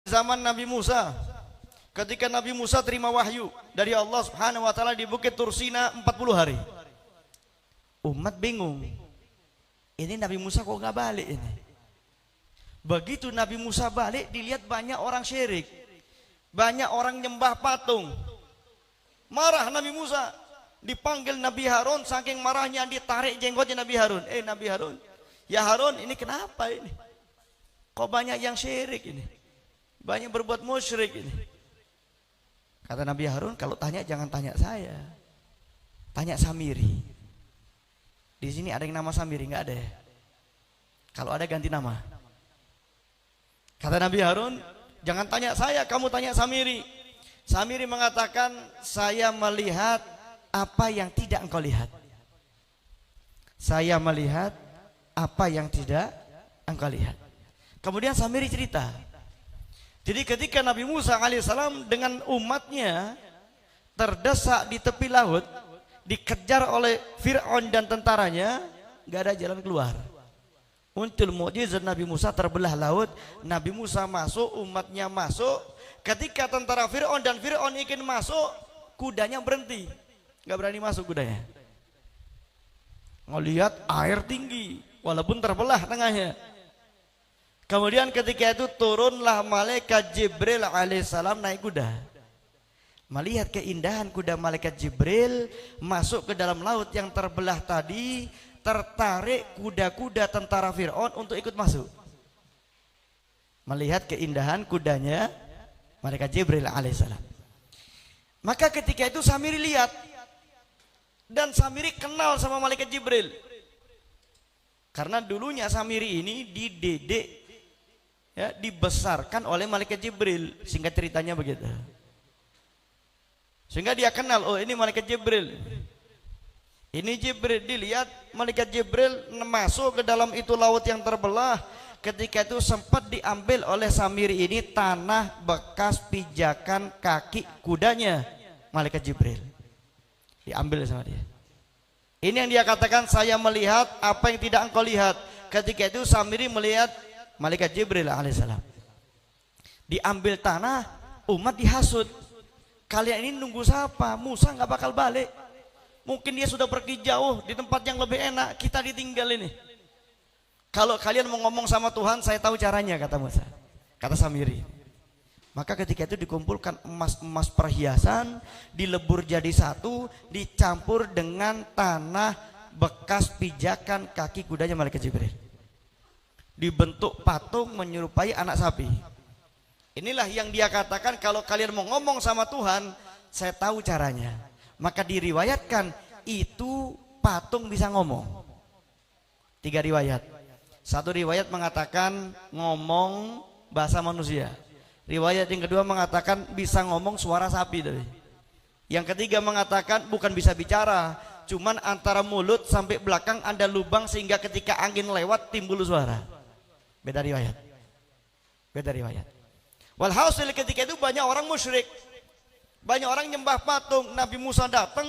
zaman Nabi Musa. Ketika Nabi Musa terima wahyu dari Allah Subhanahu wa taala di Bukit Tursina 40 hari. Umat bingung. Ini Nabi Musa kok nggak balik ini? Begitu Nabi Musa balik, dilihat banyak orang syirik. Banyak orang nyembah patung. Marah Nabi Musa. Dipanggil Nabi Harun, saking marahnya ditarik jenggotnya Nabi Harun. Nabi Harun, ya Harun, ini kenapa ini? Kok banyak yang syirik ini? Banyak berbuat musyrik ini. Kata Nabi Harun, kalau tanya jangan tanya saya. Tanya Samiri. Di sini ada yang nama Samiri? Enggak ada ya? Kalau ada ganti nama. Kata Nabi Harun, jangan tanya saya, kamu tanya Samiri. Samiri mengatakan, saya melihat apa yang tidak engkau lihat. Saya melihat apa yang tidak engkau lihat. Kemudian Samiri cerita. Jadi ketika Nabi Musa alaihissalam dengan umatnya terdesak di tepi laut, dikejar oleh Fir'aun dan tentaranya, gak ada jalan keluar. Muncul mukjizat Nabi Musa, terbelah laut, Nabi Musa masuk, umatnya masuk. Ketika tentara Fir'aun dan Fir'aun ingin masuk, kudanya berhenti, gak berani masuk kudanya. Ngelihat air tinggi, walaupun terbelah tengahnya. Kemudian ketika itu turunlah malaikat Jibril alaihissalam naik kuda. Melihat keindahan kuda malaikat Jibril masuk ke dalam laut yang terbelah tadi, tertarik kuda-kuda tentara Fir'aun untuk ikut masuk. Melihat keindahan kudanya malaikat Jibril alaihissalam. Maka ketika itu Samiri lihat, dan Samiri kenal sama malaikat Jibril. Karena dulunya Samiri ini dididik, ya, dibesarkan oleh malaikat Jibril, singkat ceritanya begitu. Sehingga dia kenal, oh ini malaikat Jibril. Ini Jibril, dilihat malaikat Jibril masuk ke dalam itu laut yang terbelah. Ketika itu sempat diambil oleh Samiri ini tanah bekas pijakan kaki kudanya malaikat Jibril. Diambil sama dia. Ini yang dia katakan, saya melihat apa yang tidak engkau lihat. Ketika itu Samiri melihat malaikat Jibril alaihissalam. Diambil tanah, umat dihasut. Kalian ini nunggu siapa? Musa nggak bakal balik. Mungkin dia sudah pergi jauh di tempat yang lebih enak. Kita ditinggal ini. Kalau kalian mau ngomong sama Tuhan, saya tahu caranya, kata Musa. Kata Samiri. Maka ketika itu dikumpulkan emas-emas perhiasan, dilebur jadi satu, dicampur dengan tanah bekas pijakan kaki kudanya malaikat Jibril. Dibentuk patung menyerupai anak sapi. Inilah yang dia katakan, kalau kalian mau ngomong sama Tuhan, saya tahu caranya. Maka diriwayatkan itu patung bisa ngomong. 3 riwayat. Satu riwayat mengatakan ngomong bahasa manusia. Riwayat yang kedua mengatakan bisa ngomong suara sapi tadi. Yang ketiga mengatakan bukan bisa bicara, cuman antara mulut sampai belakang ada lubang sehingga ketika angin lewat timbul suara. Beda riwayat. Beda riwayat. Walhasil ketika itu banyak orang musyrik. Banyak orang nyembah patung. Nabi Musa datang,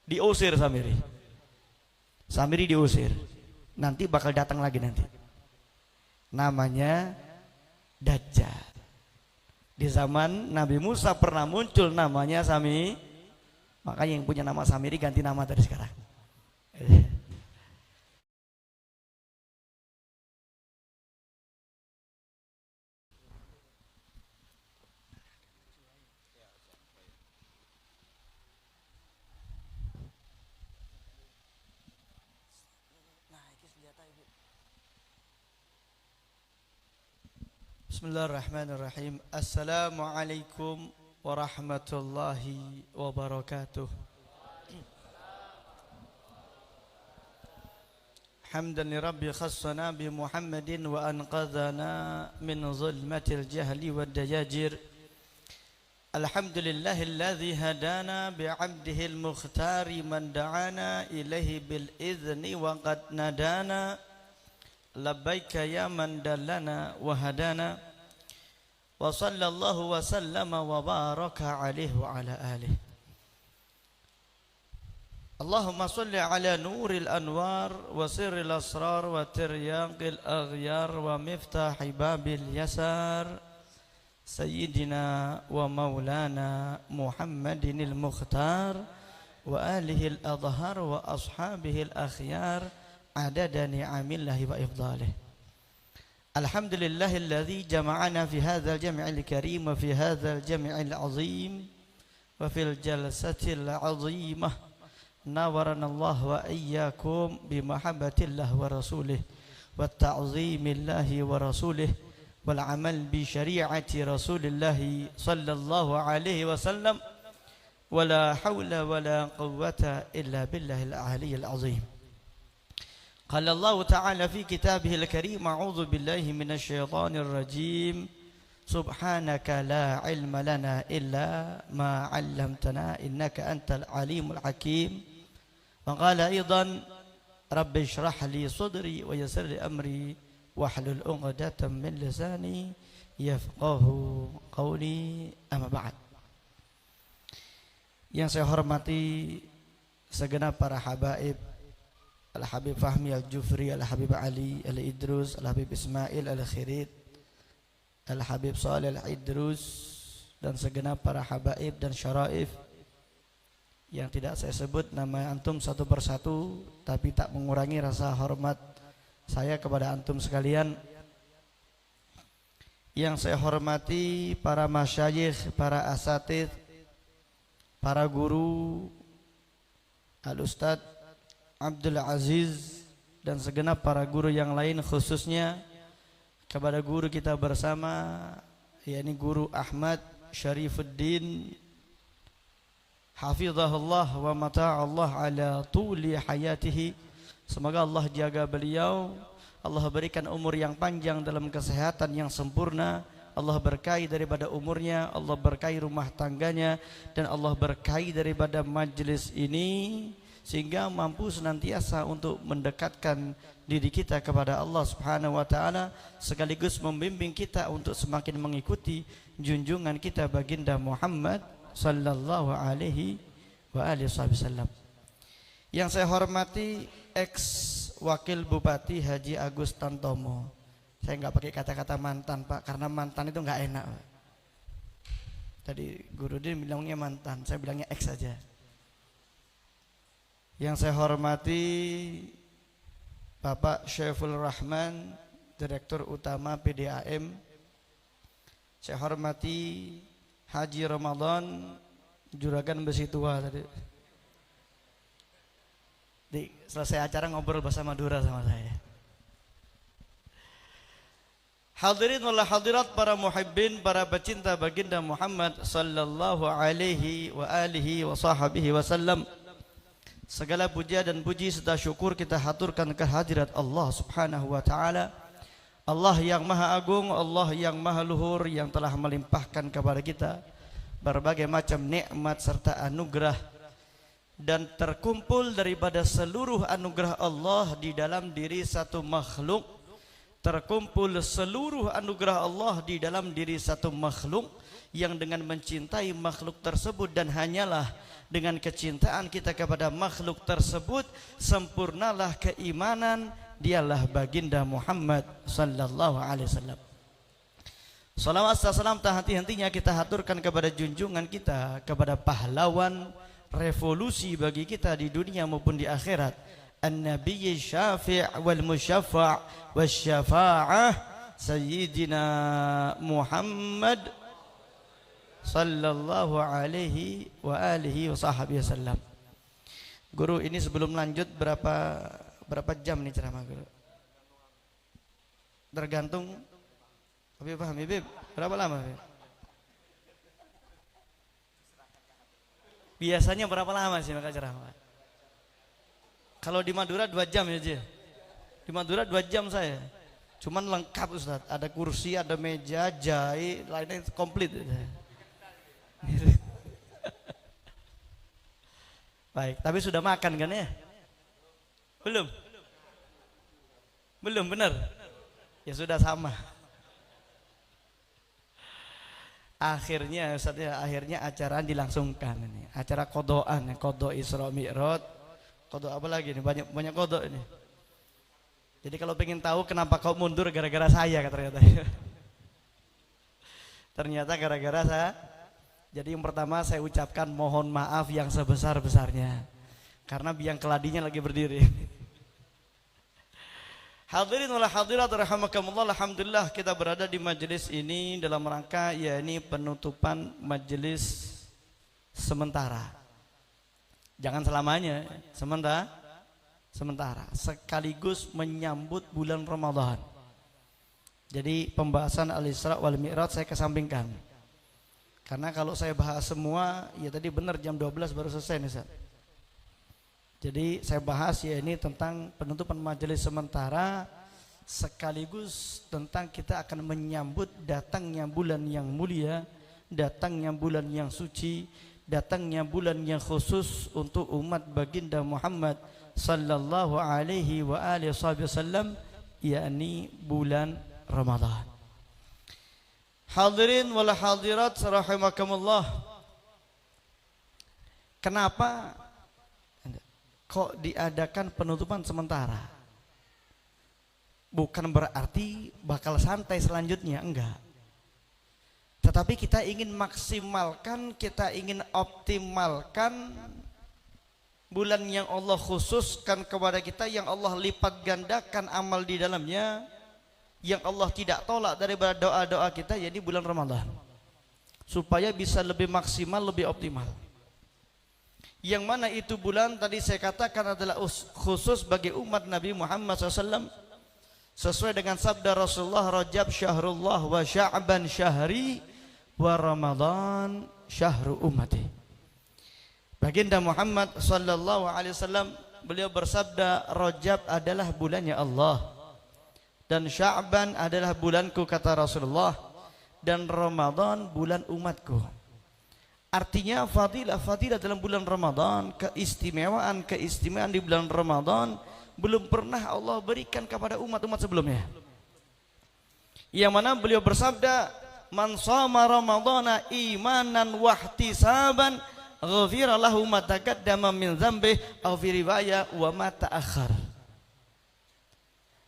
diusir Samiri. Samiri diusir. Nanti bakal datang lagi nanti. Namanya Dajjal. Di zaman Nabi Musa pernah muncul namanya Sami. Makanya yang punya nama Samiri ganti nama dari sekarang. Bismillahirrahmanirrahim. Assalamualaikum warahmatullahi wabarakatuh. Hamdan li Rabbi khassana bi Muhammadin wa anqadhana min zulmatil jahli wad dajajir. Alhamdulillahilladzi hadana bi 'abdihil mukhtari man da'ana ilaihi bil idzni wa qad nadana. Labbaika ya man dallana wa hadana. Wa sallallahu wa sallama wa baraka alaihi wa ala alihi. Allahumma salli ala nuril anwar wa sirril asrar wa tiryaqil aghyar wa miftahi babil yasar سيدنا ومولانا محمد المختار وآله الأظهر وأصحابه الأخيار عدد نعم الله وإفضاله. الحمد لله الذي جمعنا في هذا الجمع الكريم وفي هذا الجمع العظيم وفي الجلسة العظيمة. نورنا الله وإياكم بمحبة الله ورسوله والتعظيم الله ورسوله والعمل بشريعة رسول الله صلى الله عليه وسلم ولا حول ولا قوة إلا بالله العلي العظيم. قال الله تعالى في كتابه الكريم أعوذ بالله من الشيطان الرجيم سبحانك لا علم لنا إلا ما علمتنا إنك أنت العليم الحكيم. وقال أيضا رب اشرح لي صدري ويسر لي أمري واحلل عقدة من لساني يفقه قولي. أما بعد. Yang saya hormati segenap para habaib, Al-Habib Fahmi Al-Jufri, Al-Habib Ali Al-Idrus, Al-Habib Ismail Al-Khirid, Al-Habib Salih Al-Idrus, dan segenap para habaib dan syaraif yang tidak saya sebut nama antum satu persatu, tapi tak mengurangi rasa hormat saya kepada antum sekalian. Yang saya hormati para masyayikh, para asatidz, para guru, Al-Ustadz Abdul Aziz dan segenap para guru yang lain, khususnya kepada guru kita bersama, yakni Guru Ahmad Syarifuddin hafizahullah wa mata'allah ala tuli hayatihi. Semoga Allah jaga beliau, Allah berikan umur yang panjang dalam kesehatan yang sempurna, Allah berkahi daripada umurnya, Allah berkahi rumah tangganya, dan Allah berkahi daripada majlis ini sehingga mampu senantiasa untuk mendekatkan diri kita kepada Allah Subhanahu wa taala, sekaligus membimbing kita untuk semakin mengikuti junjungan kita baginda Muhammad sallallahu alaihi wa alihi wasallam. Yang saya hormati ex Wakil Bupati Haji Agus Tantomo. Saya nggak pakai kata-kata mantan, Pak, karena mantan itu nggak enak, Pak. Tadi Guru Din bilangnya mantan, saya bilangnya ex saja. Yang saya hormati Bapak Syaiful Rahman, Direktur Utama PDAM. Saya hormati Haji Ramadan, Juragan Besi Tua tadi. Selesai acara ngobrol bahasa Madura sama saya. Hadirin wal hadirat, para muhibbin, para pecinta baginda Muhammad sallallahu alaihi wa alihi wa sahbihi wasallam. Segala puja dan puji serta syukur kita haturkan kehadirat Allah Subhanahu wa taala. Allah yang maha agung, Allah yang maha luhur, yang telah melimpahkan kepada kita berbagai macam nikmat serta anugerah, dan terkumpul daripada seluruh anugerah Allah di dalam diri satu makhluk. Terkumpul seluruh anugerah Allah di dalam diri satu makhluk yang dengan mencintai makhluk tersebut, dan hanyalah dengan kecintaan kita kepada makhluk tersebut sempurnalah keimanan, dialah baginda Muhammad sallallahu alaihi wasallam. Salawat salam tak henti-hentinya kita haturkan kepada junjungan kita, kepada pahlawan revolusi bagi kita di dunia maupun di akhirat, An-Nabiy Syafi' wal Musyaffa' wasyafa'ah Sayyidina Muhammad sallallahu alaihi wa alihi wa sahbihi wasallam. Guru, ini sebelum lanjut berapa jam nih ceramah, Guru? Tergantung Habib paham, Habib? Berapa lama, Habib? Biasanya berapa lama sih maka ceramah? Kalau di Madura 2 jam ya, Ji. Di Madura 2 jam saya. Cuman lengkap, Ustaz. Ada kursi, ada meja, jahe, lainnya komplit. Baik, tapi sudah makan kan ya? Belum? Belum, benar? Ya sudah sama. Akhirnya Ustaz ya, akhirnya acara dilangsungkan ini. Acara kodoan, kodo Isra Mi'raj. Kodok apa lagi nih, banyak kodok ini. Jadi kalau pengen tahu kenapa kau mundur, gara-gara saya ternyata. Ternyata gara-gara saya. Jadi yang pertama saya ucapkan mohon maaf yang sebesar-besarnya. Karena biang keladinya lagi berdiri. Hadirin wal hadirat rahimakumullah, alhamdulillah kita berada di majelis ini dalam rangka yakni penutupan majelis sementara. Jangan selamanya, sementara sekaligus menyambut bulan Ramadan. Jadi pembahasan Al-Isra wal Mi'raj saya kesampingkan. Karena kalau saya bahas semua, ya tadi benar jam 12 baru selesai nih Ustaz. Jadi saya bahas ya ini tentang penutupan majelis sementara sekaligus tentang kita akan menyambut datangnya bulan yang mulia, datangnya bulan yang suci, datangnya bulan yang khusus untuk umat baginda Muhammad sallallahu alaihi wa alihi wasallam, yakni bulan Ramadan. Hadirin wal hadirat rahimakumullah. Kenapa kok diadakan penutupan sementara? Bukan berarti bakal santai selanjutnya, enggak. Tetapi kita ingin maksimalkan, kita ingin optimalkan bulan yang Allah khususkan kepada kita, yang Allah lipat gandakan amal di dalamnya, yang Allah tidak tolak daripada doa-doa kita, jadi bulan Ramadan, supaya bisa lebih maksimal, lebih optimal. Yang mana itu bulan tadi saya katakan adalah khusus bagi umat Nabi Muhammad SAW, sesuai dengan sabda Rasulullah, Rajab syahrullah wa Sya'ban syahri wa Ramadan syahru ummati. Baginda Muhammad sallallahu alaihi wasallam beliau bersabda, Rajab adalah bulannya Allah dan Sya'ban adalah bulanku kata Rasulullah, dan Ramadan bulan umatku. Artinya fadilah dalam bulan Ramadan, keistimewaan di bulan Ramadan belum pernah Allah berikan kepada umat-umat sebelumnya. Yang mana beliau bersabda, man shoma ramadhana imanan wahtisaban ghufira lahu ma taqaddama min dzambihi aw fi riwayah wa ma ta'akhkhar.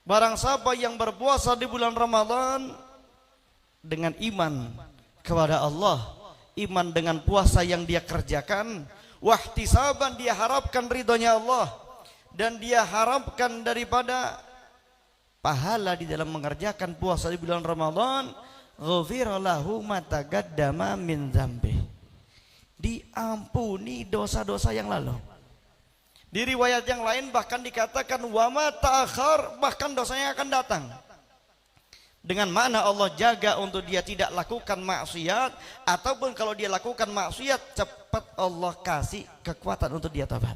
Barang siapa yang berpuasa di bulan Ramadan dengan iman kepada Allah, iman dengan puasa yang dia kerjakan, wahtisaban dia harapkan ridhonya Allah, dan dia harapkan daripada pahala di dalam mengerjakan puasa di bulan Ramadan, ghufira lahu ma taqaddama min dzambihi, diampuni dosa-dosa yang lalu. Di riwayat yang lain bahkan dikatakan wa ma ta'akhkhar, bahkan dosanya akan datang. Dengan mana Allah jaga untuk dia tidak lakukan maksiat, ataupun kalau dia lakukan maksiat cepat Allah kasih kekuatan untuk dia tobat.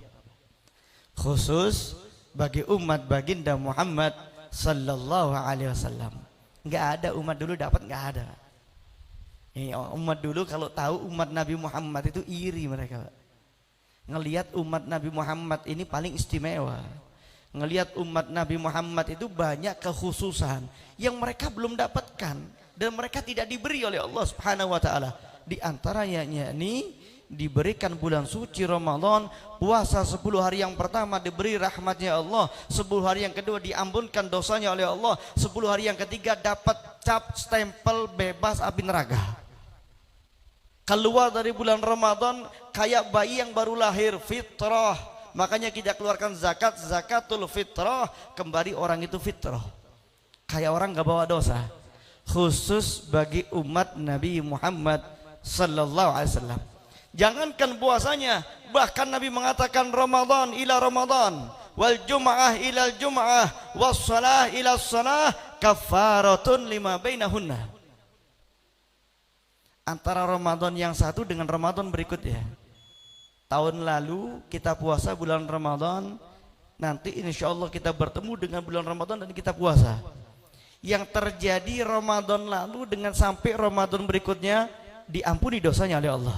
Khusus bagi umat baginda Muhammad sallallahu alaihi wasallam. Enggak ada umat dulu dapat, enggak ada. Umat dulu kalau tahu umat Nabi Muhammad itu iri mereka. Ngelihat umat Nabi Muhammad ini paling istimewa. Ngelihat umat Nabi Muhammad itu banyak kekhususan yang mereka belum dapatkan dan mereka tidak diberi oleh Allah Subhanahu wa taala. Di antaranya yakni diberikan bulan suci Ramadan, puasa 10 hari yang pertama diberi rahmatnya Allah, 10 hari yang kedua diampunkan dosanya oleh Allah, 10 hari yang ketiga dapat cap stempel bebas api neraka. Keluar dari bulan Ramadan kayak bayi yang baru lahir, fitrah. Makanya kita keluarkan zakat, zakatul fitrah, kembali orang itu fitrah, kayak orang gak bawa dosa. Khusus bagi umat Nabi Muhammad sallallahu alaihi wasallam. Jangankan puasanya, bahkan Nabi mengatakan Ramadan ila Ramadan, wal jum'ah ila jum'ah, was salah ila salah, kafaratun lima bainahunna. Antara Ramadan yang satu dengan Ramadan berikutnya. Tahun lalu kita puasa bulan Ramadan, nanti insya Allah kita bertemu dengan bulan Ramadan dan kita puasa. Yang terjadi Ramadan lalu dengan sampai Ramadan berikutnya diampuni dosanya oleh Allah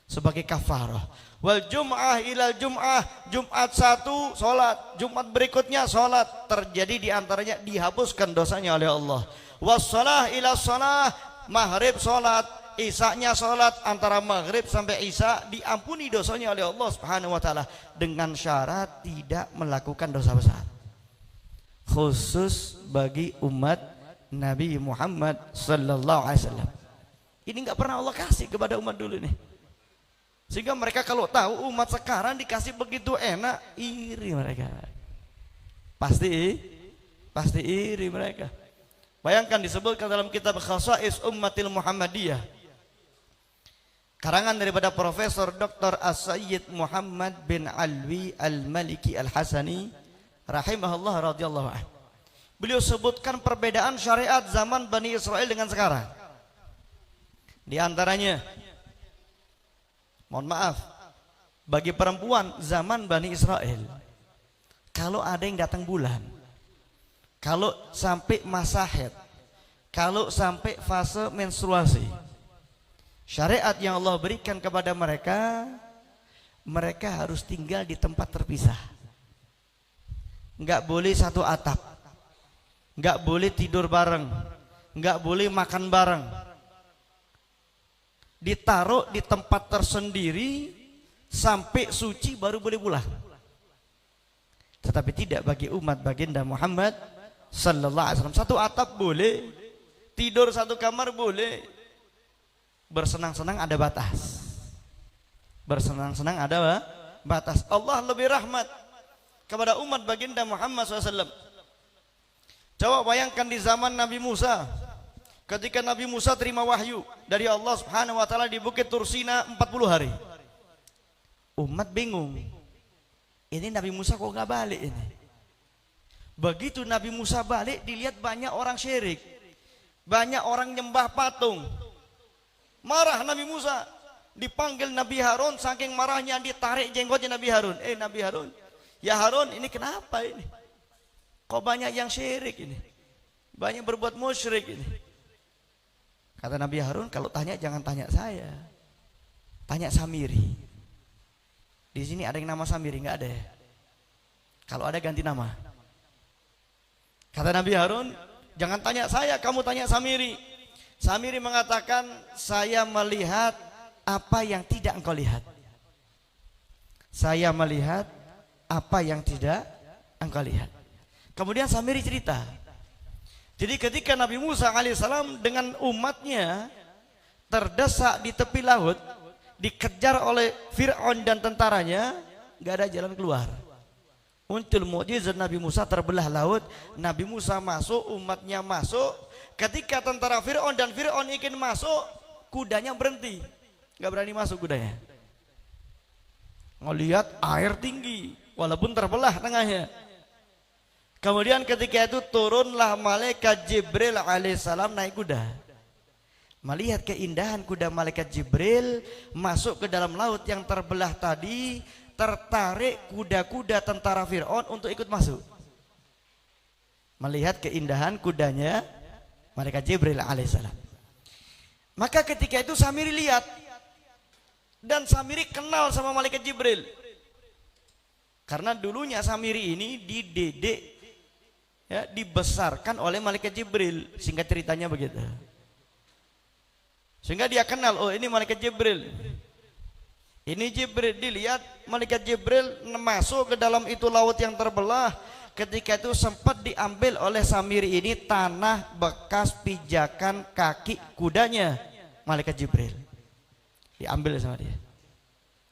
sebagai kafarah. Wal jum'ah ilal jum'ah, Jumat satu sholat, Jumat berikutnya sholat, terjadi diantaranya dihapuskan dosanya oleh Allah. Wassalah ila salah, maghrib sholat, isanya sholat, antara maghrib sampai isya diampuni dosanya oleh Allah Subhanahu wa taala dengan syarat tidak melakukan dosa besar. Khusus bagi umat Nabi Muhammad sallallahu alaihi wasallam. Ini nggak pernah Allah kasih kepada umat dulu nih. Sehingga mereka kalau tahu umat sekarang dikasih begitu enak, iri mereka. Pasti iri mereka. Bayangkan disebutkan dalam kitab Khasa'is Ummatil Muhammadiyah, karangan daripada Profesor Dr. As-Sayyid Muhammad bin Alwi Al-Maliki Al-Hasani rahimahullah radhiyallahu anhu. Beliau sebutkan perbedaan syariat zaman Bani Israel dengan sekarang. Di antaranya, mohon maaf, bagi perempuan zaman Bani Israel, kalau ada yang datang bulan, kalau sampai masa haid, kalau sampai fase menstruasi, syariat yang Allah berikan kepada mereka, mereka harus tinggal di tempat terpisah. Enggak boleh satu atap, enggak boleh tidur bareng, enggak boleh makan bareng. Ditaruh di tempat tersendiri sampai suci baru boleh pulang. Tetapi tidak bagi umat baginda Muhammad sallallahu alaihi wasallam. Satu atap boleh, tidur satu kamar boleh, bersenang-senang ada batas. Bersenang-senang ada batas. Allah lebih rahmat kepada umat baginda Muhammad SAW. Coba bayangkan di zaman Nabi Musa, ketika Nabi Musa terima wahyu dari Allah Subhanahu wa taala di Bukit Tursina 40 hari. Umat bingung. Ini Nabi Musa kok nggak balik ini? Begitu Nabi Musa balik, dilihat banyak orang syirik, banyak orang nyembah patung. Marah Nabi Musa, dipanggil Nabi Harun, saking marahnya ditarik jenggotnya Nabi Harun. Nabi Harun, ya Harun, ini kenapa ini? Kok banyak yang syirik ini? Banyak berbuat musyrik ini. Kata Nabi Harun, kalau tanya jangan tanya saya, tanya Samiri. Di sini ada yang nama Samiri? Nggak ada ya? Kalau ada ganti nama. Kata Nabi Harun, jangan tanya saya, kamu tanya Samiri. Samiri mengatakan, saya melihat apa yang tidak engkau lihat. Saya melihat apa yang tidak engkau lihat. Kemudian Samiri cerita. Jadi ketika Nabi Musa alaihissalam dengan umatnya terdesak di tepi laut, dikejar oleh Fir'aun dan tentaranya, gak ada jalan keluar. Muncul mukjizat Nabi Musa, terbelah laut, Nabi Musa masuk, umatnya masuk. Ketika tentara Fir'aun dan Fir'aun ingin masuk, kudanya berhenti, gak berani masuk kudanya. Ngelihat air tinggi, walaupun terbelah tengahnya. Kemudian ketika itu turunlah malaikat Jibril alaihissalam naik kuda. Melihat keindahan kuda malaikat Jibril masuk ke dalam laut yang terbelah tadi, tertarik kuda-kuda tentara Fir'aun untuk ikut masuk. Melihat keindahan kudanya malaikat Jibril alaihissalam. Maka ketika itu Samiri lihat, dan Samiri kenal sama malaikat Jibril. Karena dulunya Samiri ini dididik, ya, dibesarkan oleh malaikat Jibril. Singkat ceritanya begitu. Sehingga dia kenal, oh ini malaikat Jibril. Ini Jibril, dilihat malaikat Jibril masuk ke dalam itu laut yang terbelah. Ketika itu sempat diambil oleh Samiri ini tanah bekas pijakan kaki kudanya malaikat Jibril. Diambil sama dia.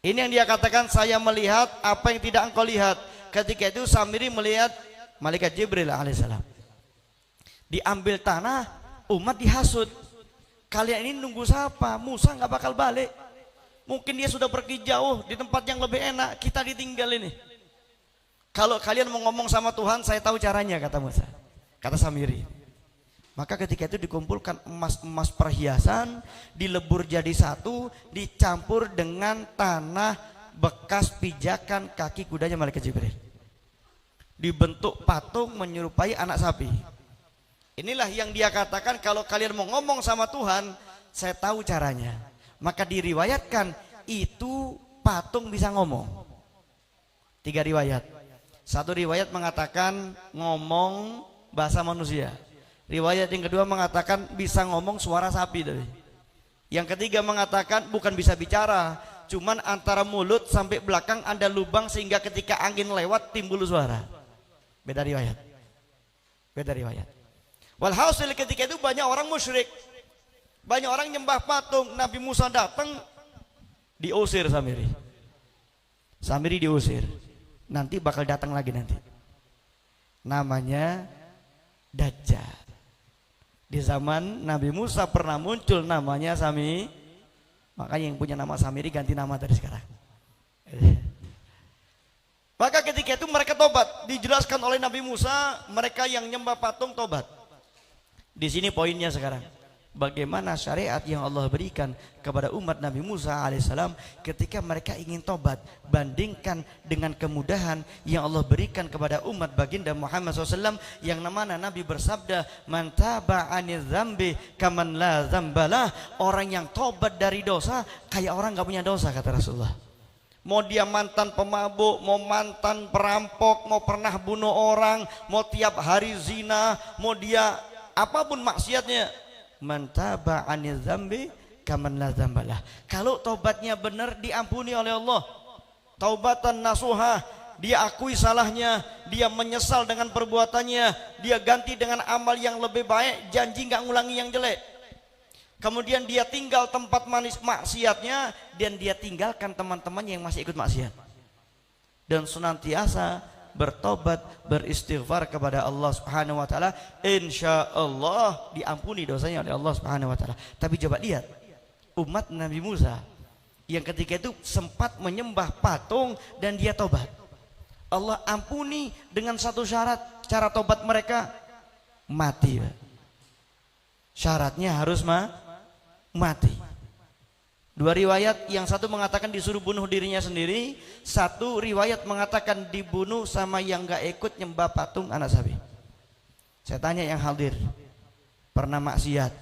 Ini yang dia katakan, saya melihat apa yang tidak engkau lihat. Ketika itu Samiri melihat malaikat Jibril alaihissalam. Diambil tanah, umat dihasut. Kalian ini nunggu siapa? Musa nggak bakal balik. Mungkin dia sudah pergi jauh di tempat yang lebih enak. Kita ditinggal ini. Kalau kalian mau ngomong sama Tuhan, saya tahu caranya, kata Musa. Kata Samiri. Maka ketika itu dikumpulkan emas-emas perhiasan, dilebur jadi satu, dicampur dengan tanah bekas pijakan kaki kudanya malaikat Jibril. Dibentuk patung menyerupai anak sapi. Inilah yang dia katakan, kalau kalian mau ngomong sama Tuhan, saya tahu caranya. Maka diriwayatkan itu patung bisa ngomong. 3 riwayat. Satu riwayat mengatakan ngomong bahasa manusia. Riwayat yang kedua mengatakan bisa ngomong suara sapi tadi. Yang ketiga mengatakan bukan bisa bicara, cuman antara mulut sampai belakang ada lubang sehingga ketika angin lewat timbul suara. Beda riwayat. Beda riwayat. Walhasil ketika itu banyak orang musyrik. Banyak orang nyembah patung. Nabi Musa datang, diusir Samiri. Samiri diusir. Nanti bakal datang lagi nanti. Namanya Dajjal. Di zaman Nabi Musa pernah muncul namanya Sami. Makanya yang punya nama Samiri ganti nama dari sekarang. Maka ketika itu mereka tobat. Dijelaskan oleh Nabi Musa, mereka yang nyembah patung tobat. Di sini poinnya sekarang. Bagaimana syariat yang Allah berikan kepada umat Nabi Musa alaihissalam ketika mereka ingin tobat, bandingkan dengan kemudahan yang Allah berikan kepada umat baginda Muhammad SAW, yang mana Nabi bersabda, man taba anil dzambi kaman la dzambalah. Orang yang tobat dari dosa kayak orang gak punya dosa, kata Rasulullah. Mau dia mantan pemabuk, mau mantan perampok, mau pernah bunuh orang, mau tiap hari zina, mau dia apapun maksiatnya, man taba anil dzambi kaman la dzambalah. Kalau taubatnya benar, diampuni oleh Allah. Taubatan nasuha, dia akui salahnya, dia menyesal dengan perbuatannya, dia ganti dengan amal yang lebih baik, janji nggak ngulangi yang jelek. Kemudian dia tinggal tempat manis maksiatnya, dan dia tinggalkan teman-teman yang masih ikut maksiat, dan senantiasa bertobat, beristighfar kepada Allah Subhanahu wa taala, insya Allah diampuni dosanya oleh Allah Subhanahu wa taala. Tapi coba lihat umat Nabi Musa yang ketika itu sempat menyembah patung dan dia tobat. Allah ampuni dengan satu syarat. Cara tobat mereka mati. Syaratnya harus mati. Dua riwayat, yang satu mengatakan disuruh bunuh dirinya sendiri, satu riwayat mengatakan dibunuh sama yang gak ikut nyembah patung anak sapi. Saya tanya yang hadir, pernah maksiat,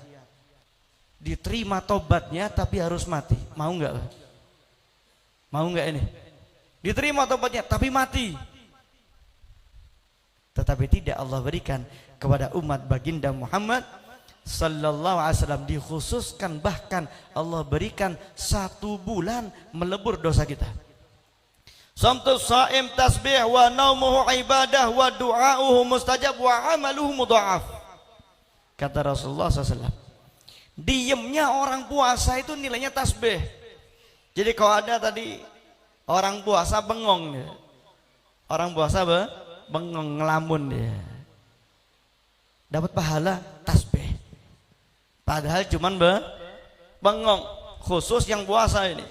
diterima tobatnya tapi harus mati, mau nggak? Mau nggak ini? Diterima tobatnya tapi mati. Tetapi tidak Allah berikan kepada umat baginda Muhammad sallallahu alaihi wasallam, dikhususkan bahkan Allah berikan 1 bulan melebur dosa kita. Samtus saim tasbih wa naumuhu ibadah wa du'auhu mustajab wa amaluhu mudha'af. Kata Rasulullah SAW, diemnya orang puasa itu nilainya tasbih. Jadi kalau ada tadi orang puasa bengong, orang puasa bengong ngelamun dia, dapat pahala tasbih. Padahal cuman bengong, khusus yang puasa ini.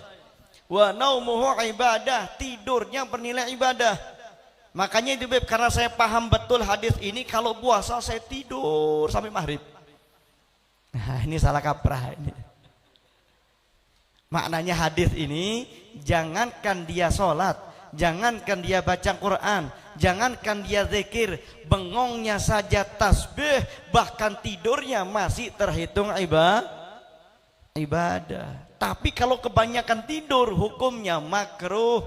Wa naumuhu ibadah, tidurnya bernilai ibadah. Makanya itu Beb, karena saya paham betul hadis ini, kalau puasa saya tidur sampai maghrib. Nah, ini salah kaprah ini. Maknanya hadis ini, jangankan dia sholat, jangankan dia baca Quran, jangankan dia zikir, bengongnya saja tasbih, bahkan tidurnya masih terhitung ibadah. Tapi kalau kebanyakan tidur, hukumnya makruh.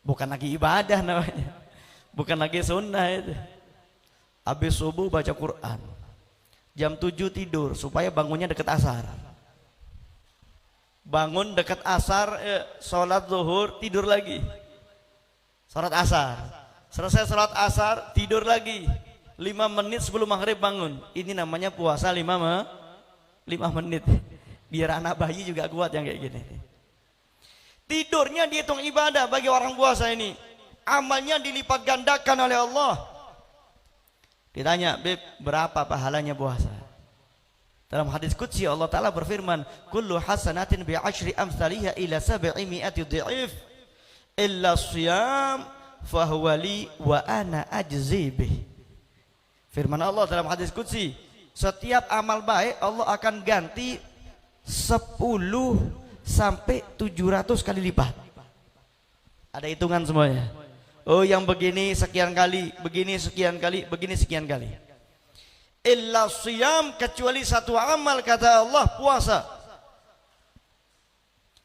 Bukan lagi ibadah namanya, bukan lagi sunnah itu. Habis subuh baca Quran, jam 7 tidur supaya bangunnya dekat asar. Bangun dekat asar, sholat zuhur, tidur lagi. Sholat asar, selesai sholat asar, tidur lagi 5 menit sebelum maghrib bangun. Ini namanya puasa 5 menit. Biar anak bayi juga kuat yang kayak gini. Tidurnya dihitung ibadah bagi orang puasa ini. Amalnya dilipat gandakan oleh Allah. Ditanya, Beb, berapa pahalanya puasa? Dalam hadis qudsi Allah Ta'ala berfirman, kullu hasanatin bi 'ashri amsalihha ila 700 dhi'if illa shiyam fahuwa li wa ana ajzi bih. Firman Allah dalam hadis qudsi, setiap amal baik Allah akan ganti 10 sampai 700 kali lipat. Ada hitungan semuanya. Oh, yang begini sekian kali, begini sekian kali, begini sekian kali. Illa siyam, kecuali satu amal, kata Allah, puasa.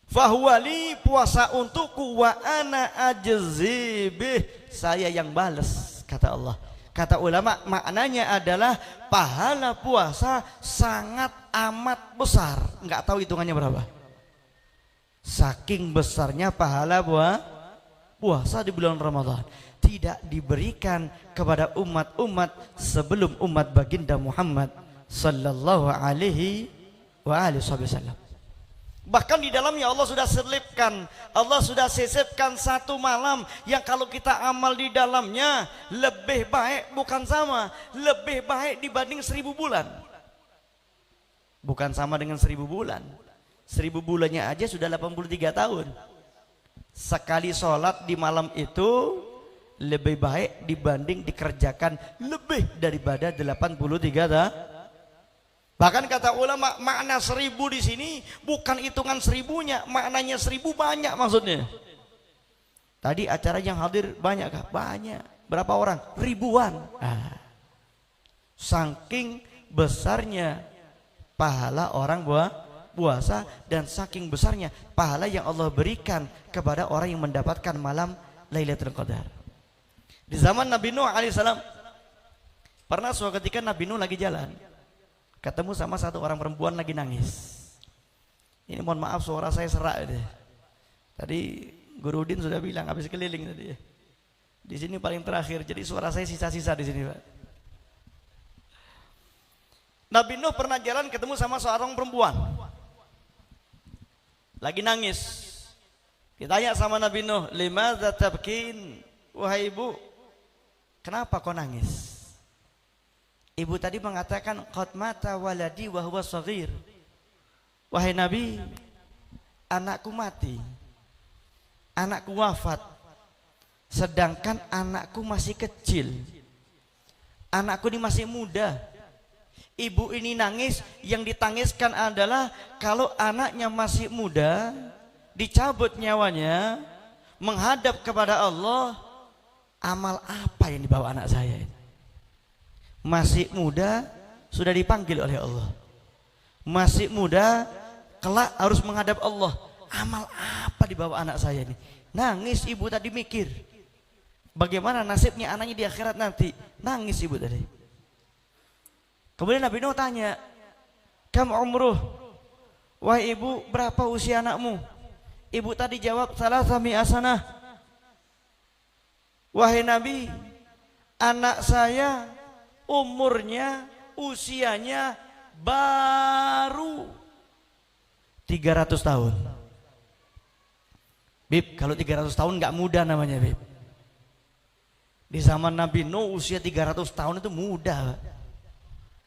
Fahuwali, puasa untukku, wa ana ajzi bih, saya yang balas, kata Allah. Kata ulama, maknanya adalah pahala puasa sangat amat besar. Enggak tahu hitungannya berapa. Saking besarnya pahala puasa di bulan Ramadan, tidak diberikan kepada umat-umat sebelum umat baginda Muhammad sallallahu alaihi wa alihi wasallam. Bahkan di dalamnya Allah sudah selipkan, Allah sudah sisipkan satu malam yang kalau kita amal di dalamnya lebih baik, bukan sama, lebih baik dibanding 1000 bulan. Bukan sama dengan 1000 bulan. 1000 bulannya aja sudah 83 tahun. Sekali sholat di malam itu lebih baik dibanding dikerjakan lebih daripada 83 tahun. Bahkan kata ulama, makna 1000 di sini bukan hitungan 1000-nya, maknanya 1000 banyak maksudnya. Tadi acara yang hadir banyak kah? Banyak. Berapa orang? Ribuan. Saking besarnya pahala orang puasa dan saking besarnya pahala yang Allah berikan kepada orang yang mendapatkan malam Lailatul Qadar. Di zaman Nabi Nuh alaihissalam, pernah suatu ketika Nabi Nuh lagi jalan, ketemu sama satu orang perempuan lagi nangis. Ini mohon maaf suara saya serak deh. Tadi Guru Udin sudah bilang habis keliling tadi ya. Di sini paling terakhir, jadi suara saya sisa-sisa di sini, Pak. Nabi Nuh pernah jalan ketemu sama seorang perempuan lagi nangis. Ditanya sama Nabi Nuh, "Limadza tabkin?" Wahai ibu, kenapa kau nangis? Ibu tadi mengatakan qad mata waladi wa huwa shaghir. Wahai Nabi, anakku mati. Anakku wafat. Sedangkan anakku masih kecil. Anakku ini masih muda. Ibu ini nangis, yang ditangiskan adalah kalau anaknya masih muda, dicabut nyawanya, menghadap kepada Allah, amal apa yang dibawa anak saya ini? Masih muda sudah dipanggil oleh Allah, masih muda kelak harus menghadap Allah, amal apa dibawa anak saya ini? Nangis ibu tadi mikir bagaimana nasibnya anaknya di akhirat nanti. Nangis ibu tadi. Kemudian Nabi Nuh tanya, "Kam umruh?" Wahai ibu, berapa usia anakmu? Ibu tadi jawab, "Salasami asanah." Wahai Nabi, anak saya umurnya, usianya baru 300 tahun. Bib, kalau 300 tahun nggak muda namanya, Bib. Di zaman Nabi Nuh usia 300 tahun itu muda.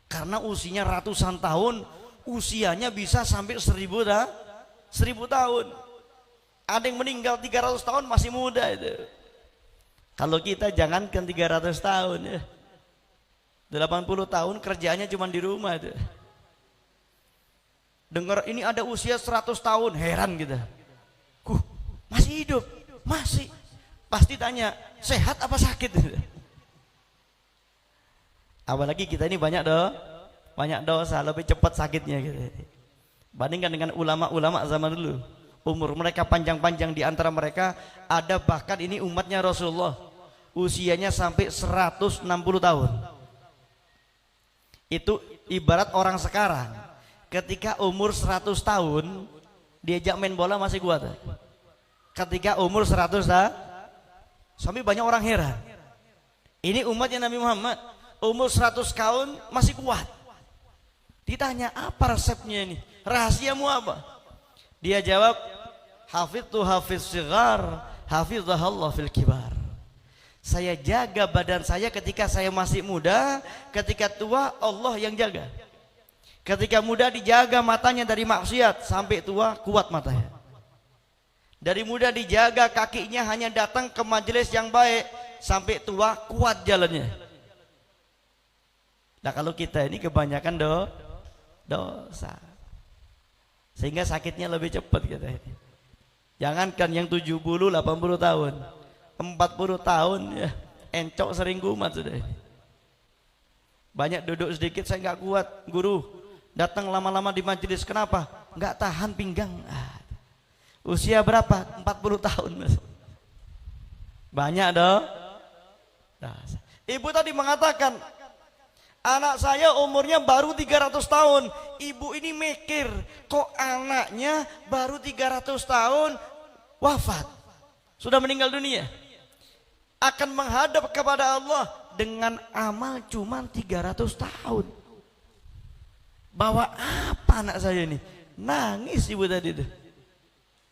Karena usianya ratusan tahun, usianya bisa sampai 1000 tahun. Ada yang meninggal 300 tahun masih muda itu. Kalau kita jangankan 300 tahun ya, 80 tahun kerjaannya cuma di rumah itu. Dengar ini ada usia 100 tahun, heran kita. Masih hidup, masih. Pasti tanya, sehat apa sakit? Apalagi kita ini banyak dosa, lebih cepat sakitnya gitu. Bandingkan dengan ulama-ulama zaman dulu, umur mereka panjang-panjang. Di antara mereka ada bahkan ini umatnya Rasulullah, usianya sampai 160 tahun. Itu ibarat orang sekarang ketika umur 100 tahun diajak main bola masih kuat. Ketika umur 100 tahun sampai banyak orang heran. Ini umatnya Nabi Muhammad umur 100 tahun masih kuat. Ditanya, apa resepnya ini? Rahasiamu apa? Dia jawab, hafidtu hafiz sigar, hafidzahallah fil kibar. Saya jaga badan saya ketika saya masih muda, ketika tua Allah yang jaga. Ketika muda dijaga matanya dari maksiat, sampai tua kuat matanya. Dari muda dijaga kakinya hanya datang ke majelis yang baik, sampai tua kuat jalannya. Nah kalau kita ini kebanyakan dosa, sehingga sakitnya lebih cepat kita ini. Jangankan yang 70, 80 tahun, 40 tahun ya, encok sering kumat sudah ini. Banyak duduk sedikit saya nggak kuat, guru datang lama-lama di majelis, kenapa? Nggak tahan pinggang. Usia berapa? 40 tahun mas. Banyak dosa. Ibu tadi mengatakan, anak saya umurnya baru 300 tahun. Ibu ini mikir, kok anaknya baru 300 tahun wafat, sudah meninggal dunia, akan menghadap kepada Allah dengan amal cuma 300 tahun. Bawa apa anak saya ini? Nangis ibu tadi tuh.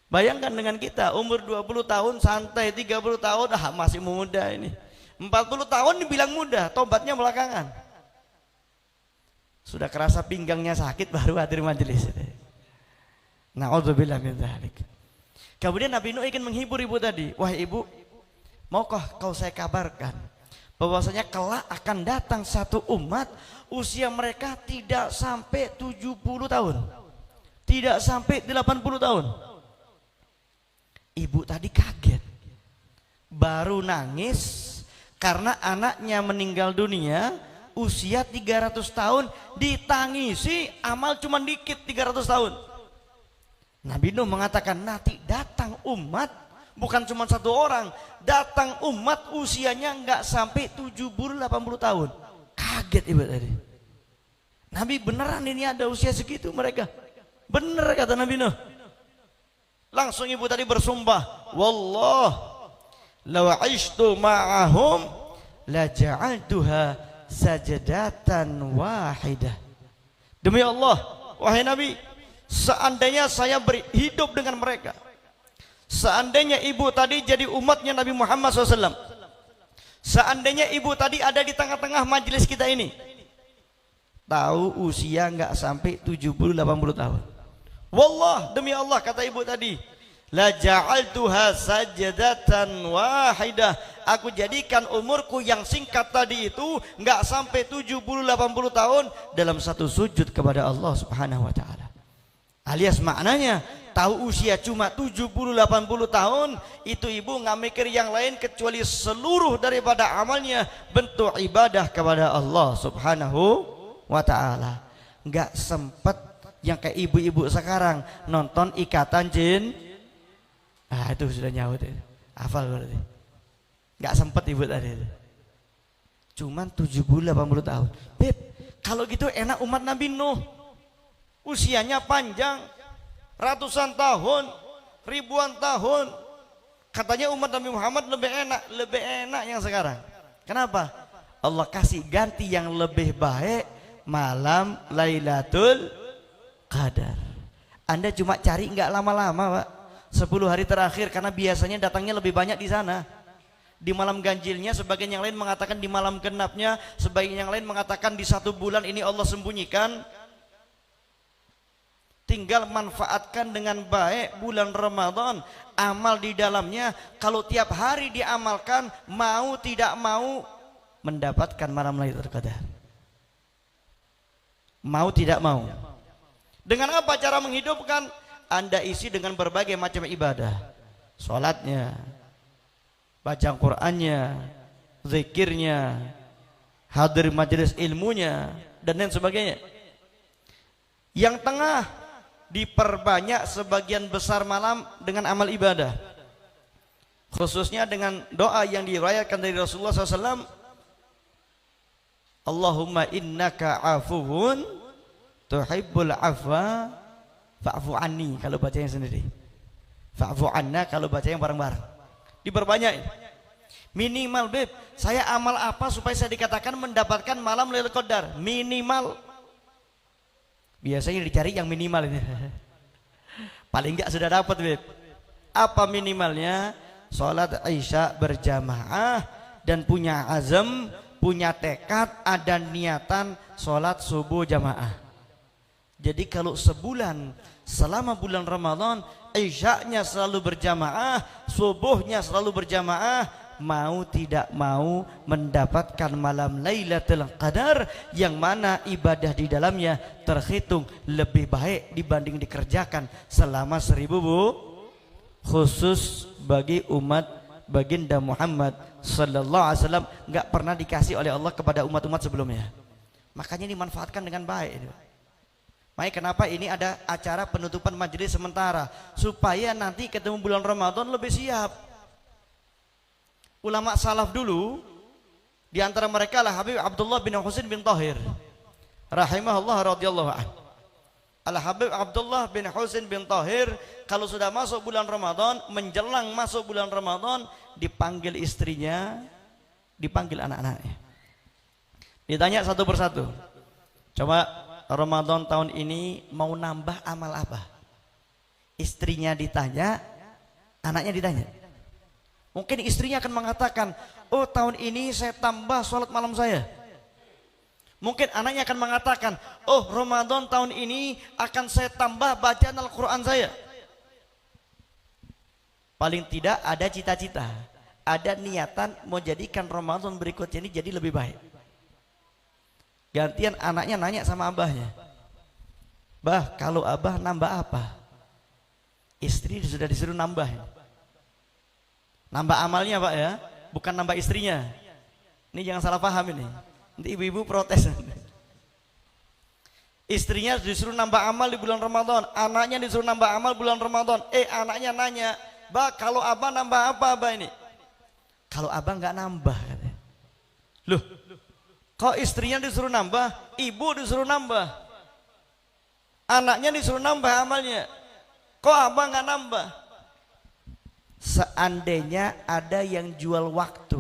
Bayangkan dengan kita umur 20 tahun santai, 30 tahun masih muda ini. 40 tahun dibilang muda, tobatnya belakangan. Sudah kerasa pinggangnya sakit baru hadir majelis. Na'udzubillah min dzalik. Kemudian Nabi Nuh ingin menghibur ibu tadi. Wah ibu, maukah kau saya kabarkan bahwasanya kelak akan datang satu umat usia mereka tidak sampai 70 tahun. Tidak sampai 80 tahun. Ibu tadi kaget. Baru nangis karena anaknya meninggal dunia usia 300 tahun, ditangisi amal cuma dikit 300 tahun. Nabi Nuh mengatakan nanti datang umat, bukan cuma satu orang, datang umat usianya nggak sampai 70-80 tahun. Kaget ibu tadi. Nabi beneran ini ada usia segitu mereka? Bener kata Nabi Nuh. Langsung ibu tadi bersumpah, wallah law aishtu ma'ahum la ja'altuha sajadatan wahidah. Demi Allah, wahai Nabi, seandainya saya hidup dengan mereka, seandainya ibu tadi jadi umatnya Nabi Muhammad SAW, seandainya ibu tadi ada di tengah-tengah majelis kita ini, tahu usia nggak sampai 70-80 tahun. Wallah, demi Allah kata ibu tadi, la ja'altuha sajadatan wahidah, aku jadikan umurku yang singkat tadi itu nggak sampai 70-80 tahun dalam satu sujud kepada Allah Subhanahu wa taala. Alias maknanya tahu usia cuma 70-80 tahun itu ibu nggak mikir yang lain kecuali seluruh daripada amalnya bentuk ibadah kepada Allah Subhanahu wa taala. Nggak sempat yang kayak ibu-ibu sekarang nonton Ikatan Jin. Itu sudah nyaut itu. Hafal berarti. Nggak sempat ibu tadi itu. Cuman 70-80 tahun. Beb, kalau gitu enak umat Nabi Nuh. Usianya panjang, ratusan tahun, ribuan tahun. Katanya umat Nabi Muhammad lebih enak yang sekarang. Kenapa? Allah kasih ganti yang lebih baik, malam Lailatul Qadar. Anda cuma cari nggak lama-lama, Pak. 10 hari terakhir, karena biasanya datangnya lebih banyak di sana. Di malam ganjilnya, sebagian yang lain mengatakan di malam genapnya, sebagian yang lain mengatakan di 1 bulan ini Allah sembunyikan. Tinggal manfaatkan dengan baik bulan Ramadan, amal di dalamnya. Kalau tiap hari diamalkan, mau tidak mau mendapatkan malam Lailatul Qadar. Mau tidak mau. Dengan apa cara menghidupkan? Anda isi dengan berbagai macam ibadah. Salatnya, baca Qur'annya, zikirnya, hadir majelis ilmunya, dan lain sebagainya. Yang tengah diperbanyak sebagian besar malam dengan amal ibadah, khususnya dengan doa yang diriwayatkan dari Rasulullah SAW. Allahumma innaka afuwun tuhibbul afwa fa'fu anni, kalau bacanya sendiri. Fa'fu anna kalau bacanya bareng-bareng. Diperbanyak. Minimal, beb, saya amal apa supaya saya dikatakan mendapatkan malam Lailatul Qadar? Minimal. Biasanya dicari yang minimal ini. Paling enggak sudah dapat, beb. Apa minimalnya? Salat Isya berjamaah dan punya azam, punya tekad, ada niatan salat subuh jamaah. Jadi kalau sebulan selama bulan Ramadan Isya'nya selalu berjamaah, subuhnya selalu berjamaah, mau tidak mau mendapatkan malam Lailatul Qadar yang mana ibadah di dalamnya terhitung lebih baik dibanding dikerjakan selama 1000 khusus bagi umat baginda Muhammad sallallahu alaihi wasallam, nggak pernah dikasih oleh Allah kepada umat-umat sebelumnya. Makanya dimanfaatkan dengan baik. Makanya kenapa ini ada acara penutupan majelis sementara, supaya nanti ketemu bulan Ramadan lebih siap. Ulama salaf dulu, di antara mereka lah Habib Abdullah bin Husain bin Tahir rahimahullah radhiyallahu anhu. Al Habib Abdullah bin Husain bin Tahir kalau sudah masuk bulan Ramadan, menjelang masuk bulan Ramadan, dipanggil istrinya, dipanggil anak-anaknya, ditanya satu persatu, coba Ramadan tahun ini mau nambah amal apa? Istrinya ditanya, anaknya ditanya. Mungkin istrinya akan mengatakan, oh tahun ini saya tambah sholat malam saya. Mungkin anaknya akan mengatakan, oh Ramadan tahun ini akan saya tambah bacaan Al-Quran saya. Paling tidak ada cita-cita, ada niatan mau jadikan Ramadan berikutnya ini jadi lebih baik. Gantian anaknya nanya sama abahnya, bah kalau abah nambah apa? Istri sudah disuruh nambah. Nambah amalnya Pak ya, bukan nambah istrinya. Ini jangan salah paham ini. Nanti ibu-ibu protes. Istrinya disuruh nambah amal di bulan Ramadan, anaknya disuruh nambah amal bulan Ramadan. Anaknya nanya, bah kalau abah nambah apa abah ini? Kalau abah nggak nambah katanya. Loh, kok istrinya disuruh nambah, ibu disuruh nambah, anaknya disuruh nambah amalnya, kok abah nggak nambah? Seandainya ada yang jual waktu,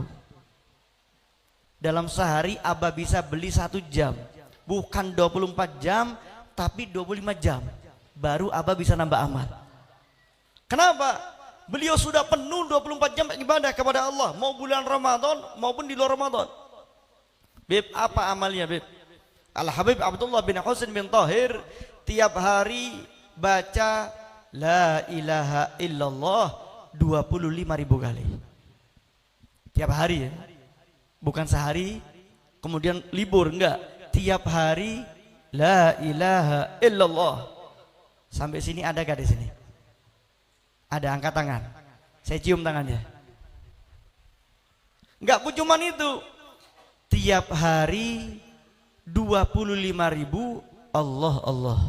dalam sehari abah bisa beli 1 jam, bukan 24 jam tapi 25 jam, baru abah bisa nambah amal. Kenapa? Beliau sudah penuh 24 jam ibadah kepada Allah, mau bulan Ramadan maupun di luar Ramadan. Beb, apa amalnya Beb? Al-Habib Abdullah bin Husain bin Tahir tiap hari baca la ilaha illallah 25.000 kali. Tiap hari ya. Bukan sehari kemudian libur, enggak. Tiap hari la ilaha illallah. Sampai sini ada gak di sini? Ada, angkat tangan. Saya cium tangannya. Enggak pun cuman itu. Tiap hari 25.000 Allah Allah.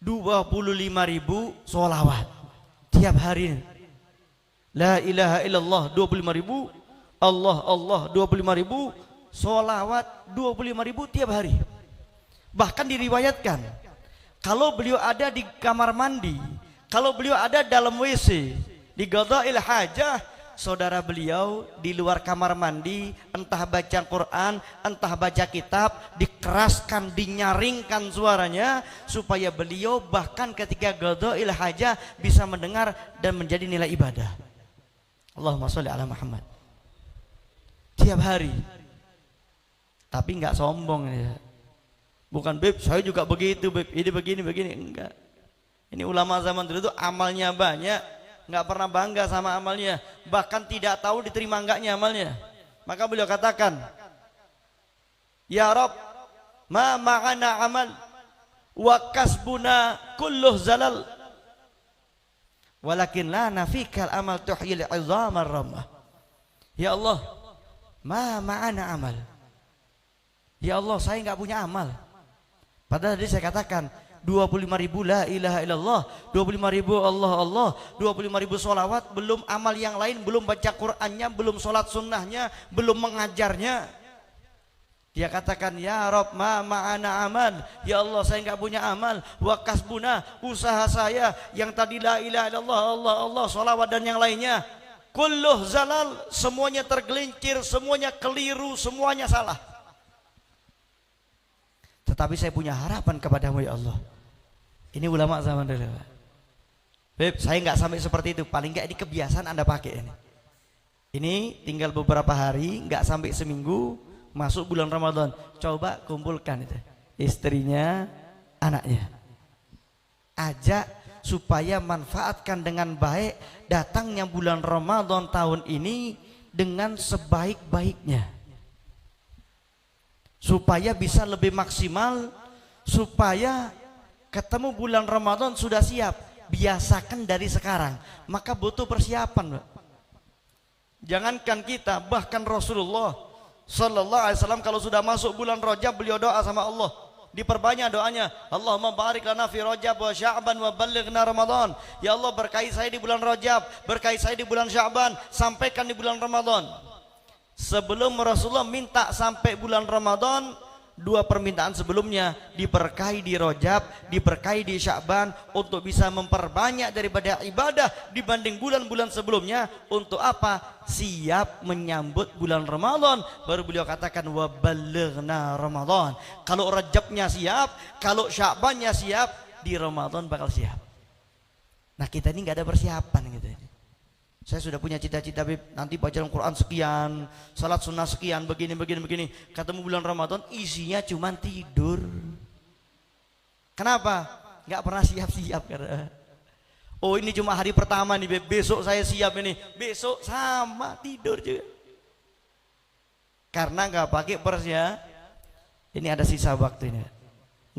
25.000 sholawat. Tiap hari. La ilaha illallah 25.000, Allah Allah 25.000, sholawat 25.000 tiap hari. Bahkan diriwayatkan, kalau beliau ada di kamar mandi, kalau beliau ada dalam WC, di qada'il hajah, saudara beliau di luar kamar mandi, entah baca Quran, entah baca kitab, dikeraskan, dinyaringkan suaranya, supaya beliau bahkan ketika qada'il hajah bisa mendengar dan menjadi nilai ibadah. Allahumma sholli ala Muhammad. Tiap hari. Tapi enggak sombong ya. Bukan Beb, saya juga begitu Beb, ini begini, enggak. Ini ulama zaman dulu itu amalnya banyak, nggak pernah bangga sama amalnya, bahkan tidak tahu diterima enggaknya amalnya. Maka beliau katakan, ya Rob, ma ma'ana amal wa kasbuna kulluh zalal walakin la nafikal amal tuhyil izamar ramah. Ya Allah, ma ma'ana amal. Ya Allah, saya nggak punya amal. Padahal tadi saya katakan 25.000 la ilaha illallah, 25.000 Allah Allah, 25.000 sholawat, belum amal yang lain, belum baca Qur'annya, belum sholat sunnahnya, belum mengajarnya. Dia katakan, ya Rob, ma ma'ana amal. Ya Allah, saya nggak punya amal. Wa kasbuna, usaha saya yang tadi la ilaha illallah, Allah Allah, sholawat dan yang lainnya, kulluh zalal, semuanya tergelincir, semuanya keliru, semuanya salah. Tetapi saya punya harapan kepadamu ya Allah. Ini ulama zaman dulu. Beb, saya nggak sampai seperti itu. Paling nggak ini kebiasaan Anda pakai ini. Ini tinggal beberapa hari, nggak sampai seminggu masuk bulan Ramadan. Coba kumpulkan itu, istrinya, anaknya. Ajak supaya manfaatkan dengan baik datangnya bulan Ramadan tahun ini dengan sebaik-baiknya. Supaya bisa lebih maksimal, supaya ketemu bulan Ramadan sudah siap. Biasakan dari sekarang. Maka butuh persiapan, Pak. Jangankan kita, bahkan Rasulullah Sallallahu Alaihi Wasallam kalau sudah masuk bulan Rajab, beliau doa sama Allah, diperbanyak doanya. Allahumma barik lana fi Rajab wa Sya'ban wa ballighna Ramadan. Ya Allah, berkahi saya di bulan Rajab, berkahi saya di bulan Sya'ban, sampaikan di bulan Ramadan. Sebelum Rasulullah minta sampai bulan Ramadan, dua permintaan sebelumnya diberkahi di Rajab, diberkahi di Sya'ban untuk bisa memperbanyak daripada ibadah dibanding bulan-bulan sebelumnya. Untuk apa? Siap menyambut bulan Ramadan. Baru beliau katakan wa balighna Ramadan. Kalau Rajabnya siap, kalau Sya'bannya siap, di Ramadan bakal siap. Nah kita ini nggak ada persiapan gitu. Saya sudah punya cita-cita, nanti bacaan Quran sekian, salat sunnah sekian, begini. Ketemu bulan Ramadan isinya cuma tidur. Kenapa? Nggak pernah siap-siap karena oh ini cuma hari pertama nih, besok saya siap ini, besok sama tidur juga. Karena nggak pakai persiapan. Ini ada sisa waktunya.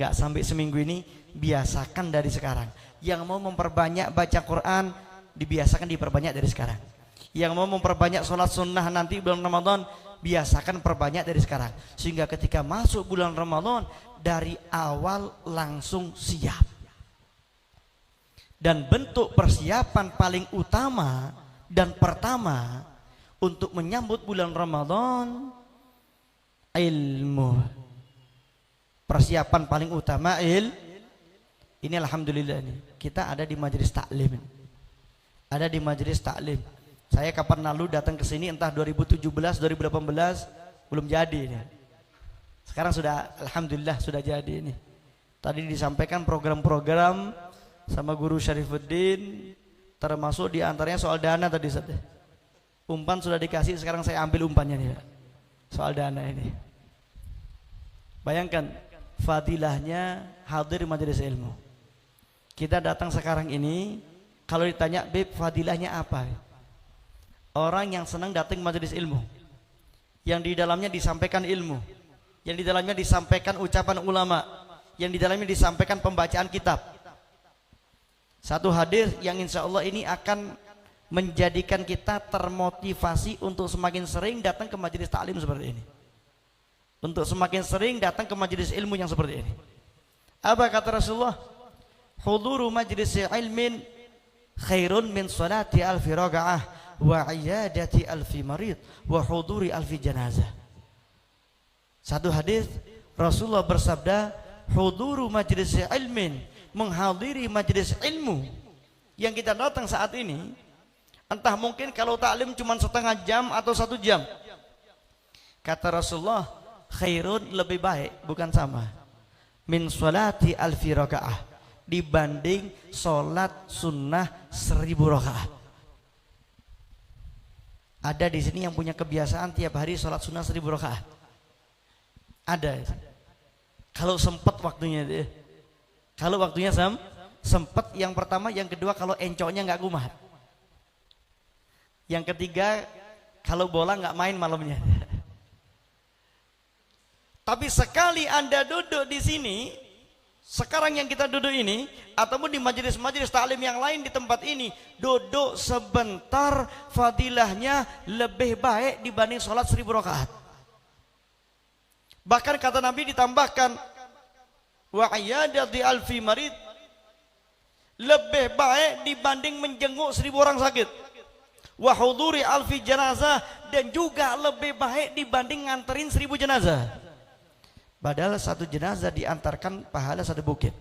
Nggak sampai seminggu ini, biasakan dari sekarang. Yang mau memperbanyak baca Quran, dibiasakan diperbanyak dari sekarang. Yang mau memperbanyak sholat sunnah nanti bulan Ramadan, biasakan perbanyak dari sekarang. Sehingga ketika masuk bulan Ramadan, dari awal langsung siap. Dan bentuk persiapan paling utama dan pertama untuk menyambut bulan Ramadan, ilmu. Persiapan paling utama ini alhamdulillah nih, kita ada di majelis taklim. Ada di majelis taklim. Saya kapan lalu datang ke sini entah 2017, 2018 belum jadi ini. Sekarang sudah alhamdulillah sudah jadi ini. Tadi disampaikan program-program sama Guru Syarifuddin, termasuk diantaranya soal dana tadi. Umpan sudah dikasih, sekarang saya ambil umpannya nih, soal dana ini. Bayangkan fadilahnya hadir di majelis ilmu. Kita datang sekarang ini, kalau ditanya, Beb, fadilahnya apa? Orang yang senang datang ke majelis ilmu, yang di dalamnya disampaikan ilmu, yang di dalamnya disampaikan ucapan ulama, yang di dalamnya disampaikan pembacaan kitab. Satu hadis yang insya Allah ini akan menjadikan kita termotivasi untuk semakin sering datang ke majelis taklim seperti ini, untuk semakin sering datang ke majelis ilmu yang seperti ini. Apa kata Rasulullah? Huduru majlis ilmin khairun min salati alfi raga'ah wa iyadati alfi marid wa huduri alfi janazah. Satu hadis Rasulullah bersabda, huduru majlis ilmin, menghadiri majlis ilmu yang kita datang saat ini, entah mungkin kalau taklim cuma setengah jam atau 1 jam. Kata Rasulullah, khairun lebih baik, bukan sama, min salati alfi raga'ah, dibanding sholat sunnah 1000 rakaat. Ada di sini yang punya kebiasaan tiap hari sholat sunnah 1000 rakaat? Ada. Kalau sempat waktunya, kalau waktunya sempat, yang pertama, yang kedua kalau encoknya nggak kumat, yang ketiga kalau bola nggak main malamnya. Tapi sekali Anda duduk di sini, sekarang yang kita duduk ini, ataupun di majelis-majelis taklim yang lain di tempat ini, duduk sebentar fadilahnya lebih baik dibanding sholat 1000 rakaat. Bahkan kata Nabi ditambahkan, wa iyadati alfi marid, lebih baik dibanding menjenguk 1000 orang sakit. Wa huduri alfi janazah, dan juga lebih baik dibanding nganterin 1000 jenazah. Padahal 1 jenazah diantarkan pahala 1 bukit.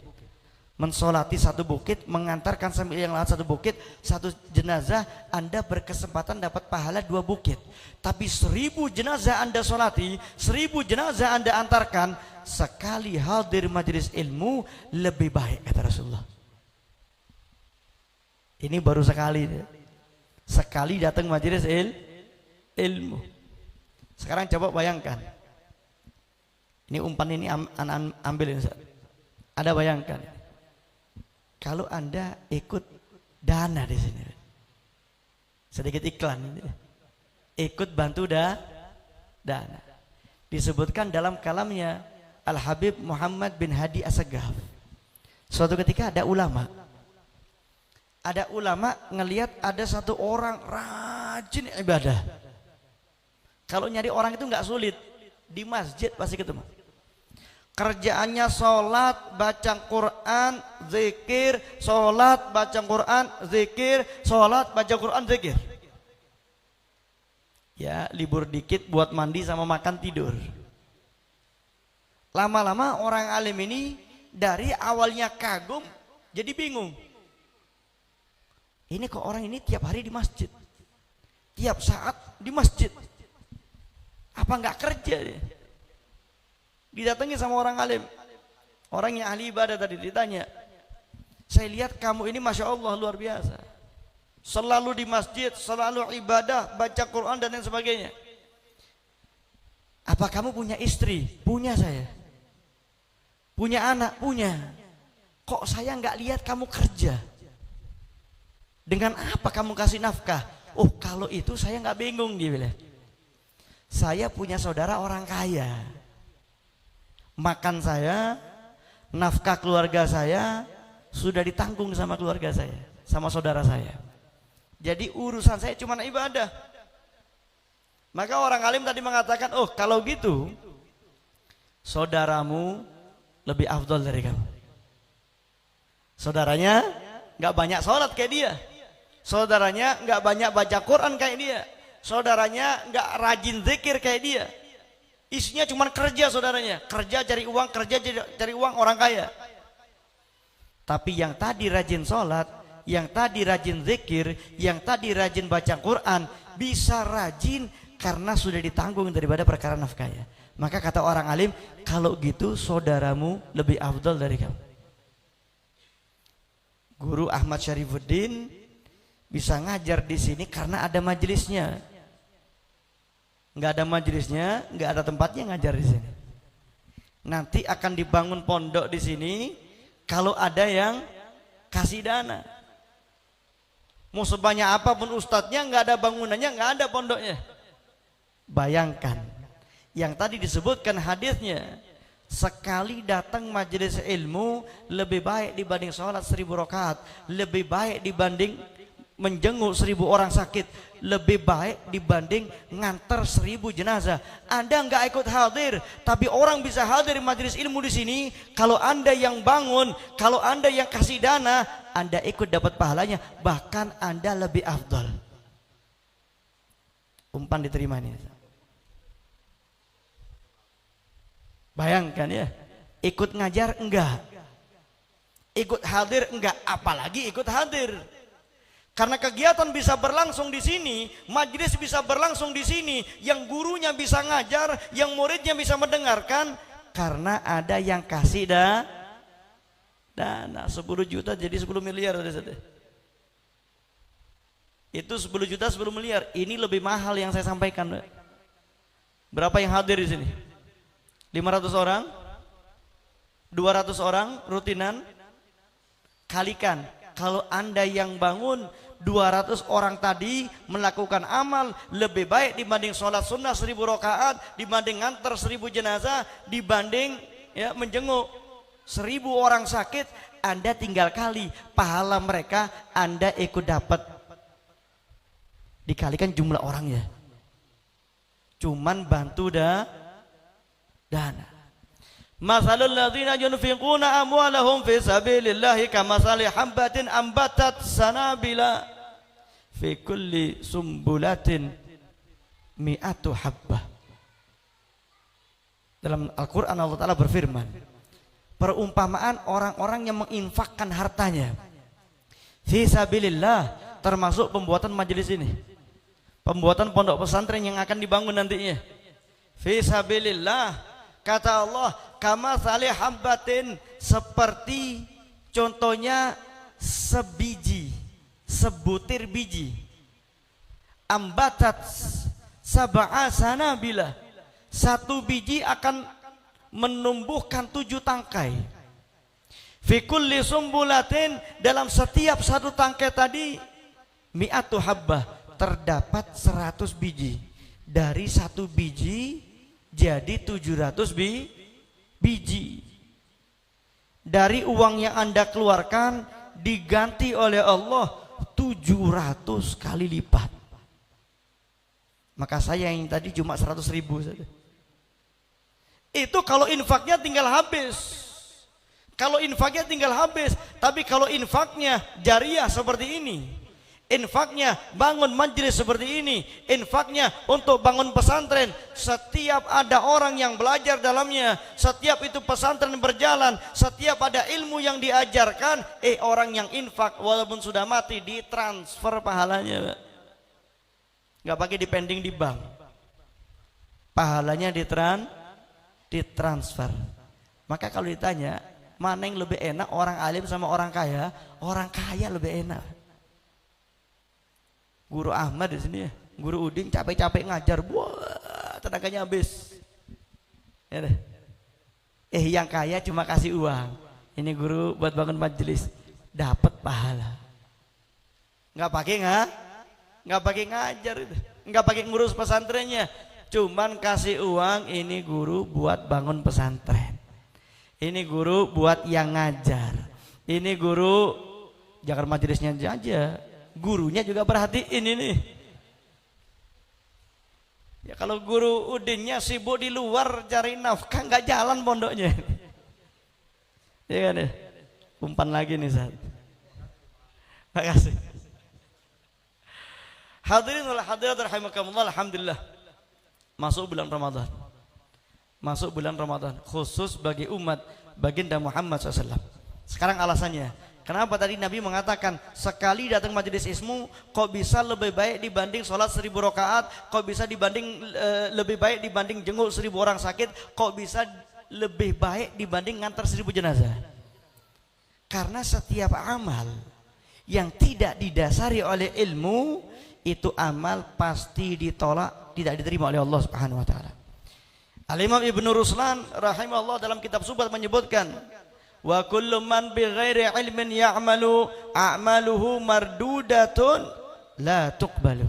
Mensolati 1 bukit, mengantarkan sambil yang lain 1 bukit. 1 jenazah Anda berkesempatan dapat pahala 2 bukit. Tapi 1000 jenazah Anda solati, 1000 jenazah Anda antarkan, sekali hadir majelis ilmu lebih baik, kata Rasulullah. Ini baru sekali, sekali datang majelis ilmu. Sekarang coba bayangkan, ini umpan ini ambil ini. Ada bayangkan, kalau Anda ikut dana di sini, sedikit iklan, ikut bantu dana. Disebutkan dalam kalamnya Al Habib Muhammad bin Hadi As-Sagaf. Suatu ketika ada ulama ngelihat ada 1 orang rajin ibadah. Kalau nyari orang itu nggak sulit, di masjid pasti ketemu. Kerjaannya sholat, baca Quran, zikir, sholat, baca Quran, zikir, sholat, baca Quran, zikir. Ya libur dikit buat mandi sama makan tidur. Lama-lama orang alim ini dari awalnya kagum jadi bingung. Ini kok orang ini tiap hari di masjid, tiap saat di masjid, apa nggak kerja dia? Didatangi sama orang alim, orang yang ahli ibadah tadi, ditanya, saya lihat kamu ini Masya Allah luar biasa, selalu di masjid, selalu ibadah, baca Quran dan lain sebagainya. Apa kamu punya istri? Punya saya. Punya anak? Punya. Kok saya nggak lihat kamu kerja? Dengan apa kamu kasih nafkah? Oh, kalau itu saya nggak bingung, dia bilang. Saya punya saudara orang kaya. Makan saya, nafkah keluarga saya sudah ditanggung sama keluarga saya, sama saudara saya. Jadi urusan saya cuma ibadah. Maka orang alim tadi mengatakan, oh kalau gitu saudaramu lebih afdol dari kamu. Saudaranya nggak banyak sholat kayak dia, saudaranya nggak banyak baca Quran kayak dia, saudaranya nggak rajin zikir kayak dia, isinya cuma kerja saudaranya, kerja cari uang, kerja cari uang, orang kaya. Tapi yang tadi rajin sholat, yang tadi rajin zikir, yang tadi rajin baca Quran, bisa rajin karena sudah ditanggung daripada perkara nafkahnya. Maka kata orang alim, kalau gitu saudaramu lebih afdal dari kamu. Guru Ahmad Syarifuddin bisa ngajar di sini karena ada majelisnya. Nggak ada majelisnya, nggak ada tempatnya ngajar di sini. Nanti akan dibangun pondok di sini kalau ada yang kasih dana. Mau sebanyak apapun ustadznya, nggak ada bangunannya, nggak ada pondoknya. Bayangkan. Yang tadi disebutkan hadisnya, sekali datang majelis ilmu lebih baik dibanding sholat 1000 rakaat, lebih baik dibanding menjenguk 1000 orang sakit, lebih baik dibanding nganter 1000 jenazah. Anda nggak ikut hadir, tapi orang bisa hadir majelis ilmu di sini. Kalau Anda yang bangun, kalau Anda yang kasih dana, Anda ikut dapat pahalanya, bahkan Anda lebih afdal. Umpan diterima ini. Bayangkan ya, ikut ngajar enggak, ikut hadir enggak, apalagi ikut hadir. Karena kegiatan bisa berlangsung di sini, majelis bisa berlangsung di sini, yang gurunya bisa ngajar, yang muridnya bisa mendengarkan, karena ada yang kasih dana 10 juta jadi 10 miliar. Itu 10 juta 10 miliar. Ini lebih mahal yang saya sampaikan. Berapa yang hadir di sini? 500 orang, 200 orang rutinan, kalikan. Kalau Anda yang bangun 200 orang tadi melakukan amal lebih baik dibanding sholat sunnah 1000 rakaat, dibanding nganter 1000 jenazah, dibanding ya menjenguk 1000 orang sakit. Anda tinggal kali pahala mereka, Anda ikut dapat. Dikalikan jumlah orangnya, cuman bantu dana. Masalul ladzina yunfiquna amwalahum fi sabilillahi kamasali habbatin ambatat sanabila fi kulli sumbulatin mi'atu habbah. Dalam Al-Quran Allah Ta'ala berfirman, perumpamaan orang-orang yang menginfakkan hartanya fi sabilillah, termasuk pembuatan majelis ini, pembuatan pondok pesantren yang akan dibangun nantinya. Fi sabilillah, kata Allah, kama salih habbatin, seperti contohnya sebiji, sebutir biji, ambatat sab'a sanabila, satu biji akan menumbuhkan 7 tangkai. Fi kulli sumbulatin, dalam setiap satu tangkai tadi mi'atu habbah, terdapat 100 biji. Dari satu biji jadi 700 biji. Dari uang yang Anda keluarkan diganti oleh Allah 700 kali lipat. Maka saya yang tadi cuma 100.000 saja. Itu kalau infaknya tinggal habis. Kalau infaknya tinggal habis. Tapi kalau infaknya jariah seperti ini, infaknya bangun majelis seperti ini, infaknya untuk bangun pesantren. Setiap ada orang yang belajar dalamnya, setiap itu pesantren berjalan, setiap ada ilmu yang diajarkan, orang yang infak walaupun sudah mati ditransfer pahalanya, nggak pakai dipending di bank, pahalanya ditransfer. Maka kalau ditanya mana yang lebih enak, orang alim sama orang kaya lebih enak. Guru Ahmad di sini ya, Guru Udin capek-capek ngajar, buah tenaganya habis. Ya deh. Yang kaya cuma kasih uang. Ini guru buat bangun majelis, dapat pahala. Nggak pakai ngajar itu, nggak pakai ngurus pesantrennya, cuman kasih uang. Ini guru buat bangun pesantren. Ini guru buat yang ngajar. Ini guru jangan majelisnya aja, gurunya juga perhatiin ini. Ya kalau guru Udinnya sibuk di luar cari nafkah, nggak jalan pondoknya. Ya kan ya? Umpan lagi nih Ustaz. Makasih. Hadirin wal hadirat rahimakumullah, alhamdulillah. Masuk bulan Ramadan. Masuk bulan Ramadan khusus bagi umat baginda Muhammad SAW. Sekarang alasannya, kenapa tadi Nabi mengatakan sekali datang majelis ilmu kok bisa lebih baik dibanding sholat 1000 rakaat, kok bisa lebih baik dibanding jenguk 1000 orang sakit, kok bisa lebih baik dibanding ngantar 1000 jenazah. Karena setiap amal yang tidak didasari oleh ilmu, itu amal pasti ditolak, tidak diterima oleh Allah Subhanahu wa taala. Al-Imam Ibnu Ruslan rahimahullah dalam kitab Subhat menyebutkan, wa kullu man bighairi ilmin ya'malu a'maluhu mardudatun la tuqbalu.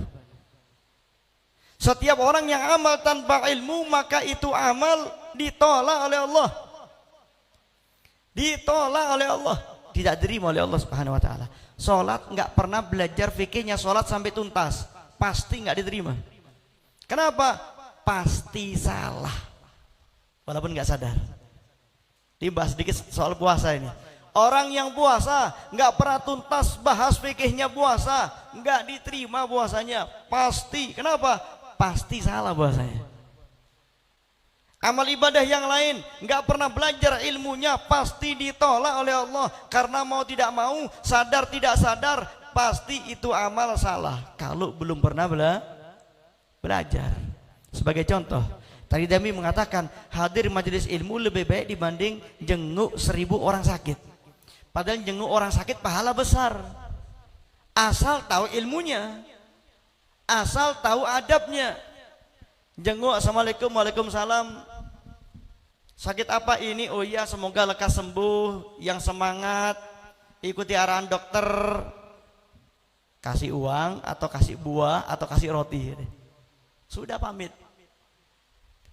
Setiap orang yang amal tanpa ilmu, maka itu amal ditolak oleh Allah. Ditolak oleh Allah, tidak diterima oleh Allah Subhanahu wa taala. Salat enggak pernah belajar fikihnya, salat sampai tuntas, pasti enggak diterima. Kenapa? Pasti salah, walaupun nggak sadar. Dibahas sedikit soal puasa ini. Orang yang puasa nggak pernah tuntas bahas fikihnya puasa, nggak diterima puasanya, pasti. Kenapa? Pasti salah puasanya. Amal ibadah yang lain nggak pernah belajar ilmunya, pasti ditolak oleh Allah. Karena mau tidak mau, sadar tidak sadar, pasti itu amal salah kalau belum pernah belajar. Sebagai contoh, tadi Dami mengatakan hadir majelis ilmu lebih baik dibanding jenguk 1000 orang sakit. Padahal jenguk orang sakit pahala besar, asal tahu ilmunya, asal tahu adabnya. Jenguk, assalamualaikum, waalaikumsalam, sakit apa ini? Oh iya, semoga lekas sembuh, yang semangat, ikuti arahan dokter, kasih uang atau kasih buah atau kasih roti, sudah pamit.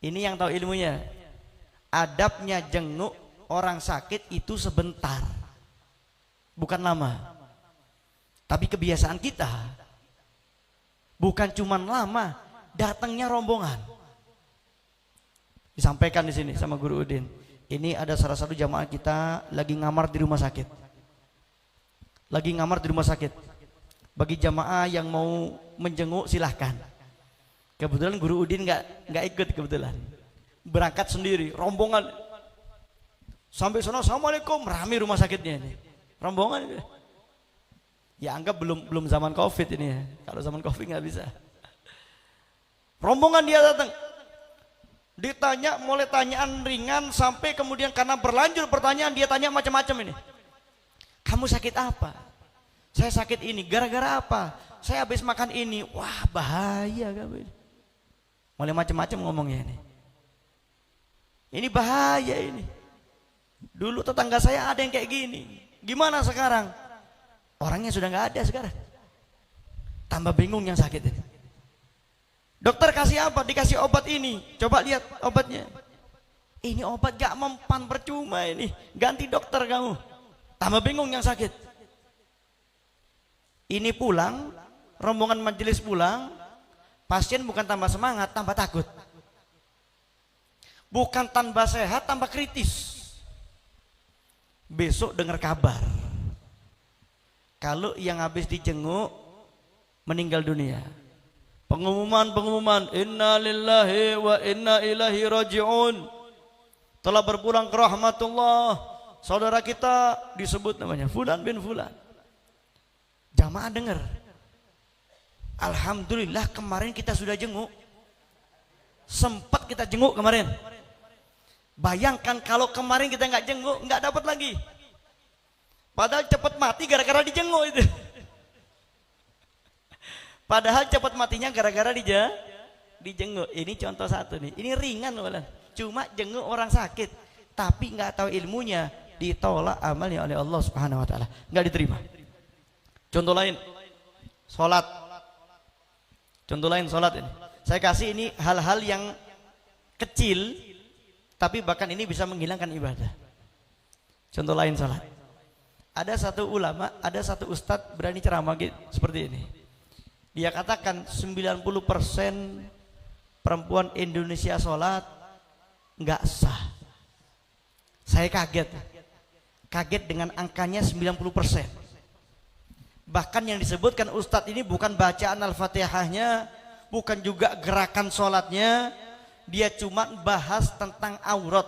Ini yang tahu ilmunya. Adabnya jenguk orang sakit itu sebentar, bukan lama. Tapi kebiasaan kita bukan cuman lama, datangnya rombongan. Disampaikan di sini sama Guru Udin. Ini ada salah satu jamaah kita lagi ngamar di rumah sakit. Lagi ngamar di rumah sakit. Bagi jamaah yang mau menjenguk silahkan. Kebetulan Guru Udin nggak ikut, kebetulan berangkat sendiri, rombongan sampai sana, assalamualaikum, rame rumah sakitnya ini, rombongan. Ya anggap belum zaman COVID ini ya, kalau zaman COVID nggak bisa. Rombongan dia datang, ditanya mulai tanyaan ringan sampai kemudian karena berlanjut pertanyaan dia tanya macam-macam ini. Kamu sakit apa? Saya sakit ini, gara-gara apa? Saya habis makan ini. Wah, bahaya kamu ini. Mulai macam-macam ngomongnya ini. Ini bahaya ini. Dulu tetangga saya ada yang kayak gini. Gimana sekarang? Orangnya sudah nggak ada sekarang. Tambah bingung yang sakit ini. Dokter kasih apa? Dikasih obat ini. Coba lihat obatnya. Ini obat gak mempan, percuma ini. Ganti dokter kamu. Tambah bingung yang sakit. Ini pulang, rombongan majelis pulang. Pasien bukan tambah semangat, tambah takut. Bukan tambah sehat, tambah kritis. Besok dengar kabar. Kalau yang habis dijenguk meninggal dunia. Pengumuman, inna lillahi wa inna ilaihi raji'un, telah berpulang ke rahmatullah saudara kita disebut namanya Fulan bin Fulan. Jamaah dengar, alhamdulillah kemarin kita sudah jenguk, sempat kita jenguk kemarin. Bayangkan kalau kemarin kita nggak jenguk, nggak dapat lagi. Padahal cepat mati gara-gara dijenguk itu. Padahal cepat matinya gara-gara dijenguk. Ini contoh satu nih. Ini ringan loh, cuma jenguk orang sakit, tapi nggak tahu ilmunya, ditolak amalnya oleh Allah Subhanahu Wa Taala, nggak diterima. Contoh lain, sholat. Contoh lain sholat ini. Saya kasih ini hal-hal yang kecil, tapi bahkan ini bisa menghilangkan ibadah. Contoh lain sholat. Ada satu ulama, ada satu ustadz berani ceramah seperti ini. Dia katakan 90% perempuan Indonesia sholat nggak sah. Saya kaget dengan angkanya 90%. Bahkan yang disebutkan ustadz ini bukan bacaan Al-Fatihahnya, bukan juga gerakan sholatnya, dia cuma bahas tentang aurat.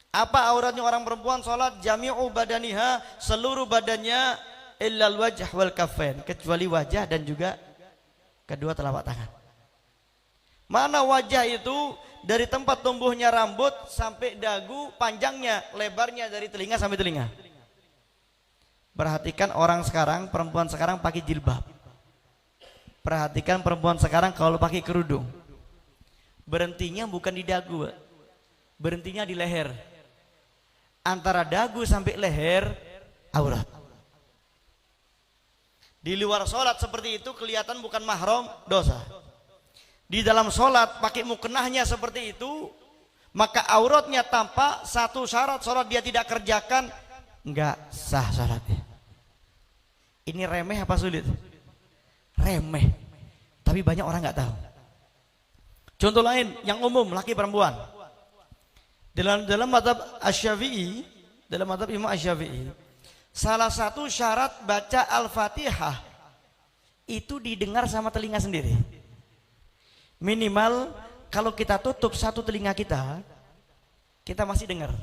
Apa auratnya orang perempuan sholat? Jami'u badaniha, seluruh badannya, illal wajh wal kafain, kecuali wajah dan juga kedua telapak tangan. Mana wajah itu? Dari tempat tumbuhnya rambut sampai dagu, panjangnya, lebarnya dari telinga sampai telinga. Perhatikan orang sekarang, perempuan sekarang pakai jilbab. Perhatikan perempuan sekarang kalau pakai kerudung, berhentinya bukan di dagu, berhentinya di leher. Antara dagu sampai leher aurat. Di luar sholat seperti itu kelihatan bukan mahram, dosa. Di dalam sholat pakai muknahnya seperti itu, maka auratnya tampak. Satu syarat sholat dia tidak kerjakan, nggak sah sholatnya. Ini remeh apa sulit? Remeh, tapi banyak orang nggak tahu. Contoh lain yang umum, laki perempuan. Dalam mazhab Asy-Syafi'i, dalam mazhab Imam Asy-Syafi'i, salah satu syarat baca Al-Fatihah itu didengar sama telinga sendiri. Minimal kalau kita tutup satu telinga kita masih dengar.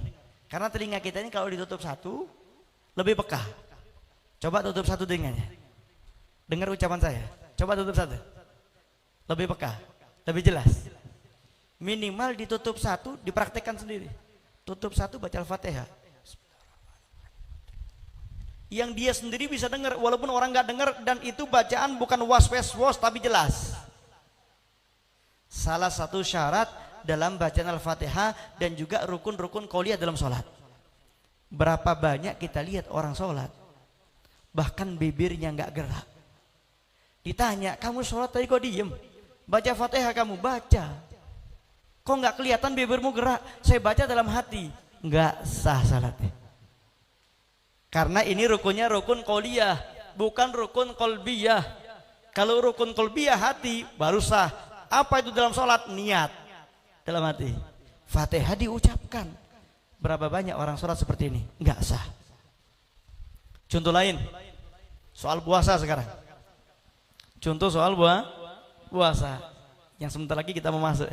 Karena telinga kita ini kalau ditutup satu lebih peka. Coba tutup satu telinganya, dengar ucapan saya. Coba tutup satu, lebih peka, lebih jelas. Minimal ditutup satu, dipraktekkan sendiri. Tutup satu, baca Al-Fatihah. Yang dia sendiri bisa dengar, walaupun orang nggak dengar, dan itu bacaan bukan was-was tapi jelas. Salah satu syarat dalam bacaan Al-Fatihah dan juga rukun-rukun qauliyah dalam sholat. Berapa banyak kita lihat orang sholat, bahkan bibirnya nggak gerak. Ditanya, kamu sholat tadi kok diem? Baca Fatihah kamu, baca. Kok nggak kelihatan bibirmu gerak? Saya baca dalam hati. Nggak sah sholatnya. Karena ini rukunnya rukun qauliyah, bukan rukun qalbiyah. Kalau rukun qalbiyah hati baru sah. Apa itu dalam sholat? Niat dalam hati. Fatihah diucapkan. Berapa banyak orang sholat seperti ini? Nggak sah. Contoh lain, soal puasa sekarang. Contoh soal puasa yang sebentar lagi kita mau masuk.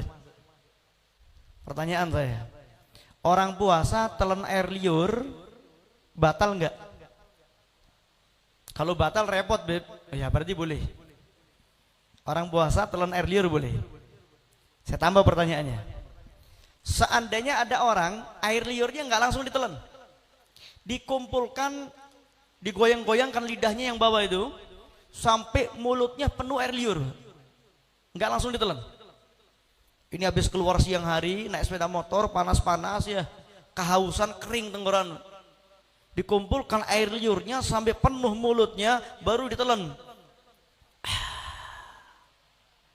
Pertanyaan saya, orang puasa telan air liur batal enggak? Kalau batal repot, Beb. Ya berarti boleh. Orang puasa telan air liur boleh. Saya tambah pertanyaannya. Seandainya ada orang air liurnya enggak langsung ditelan, dikumpulkan, digoyang-goyangkan lidahnya yang bawah itu sampai mulutnya penuh air liur, enggak langsung ditelan. Ini habis keluar siang hari, naik sepeda motor, panas-panas ya, kehausan, kering tenggorokan. Dikumpulkan air liurnya sampai penuh mulutnya, baru ditelan.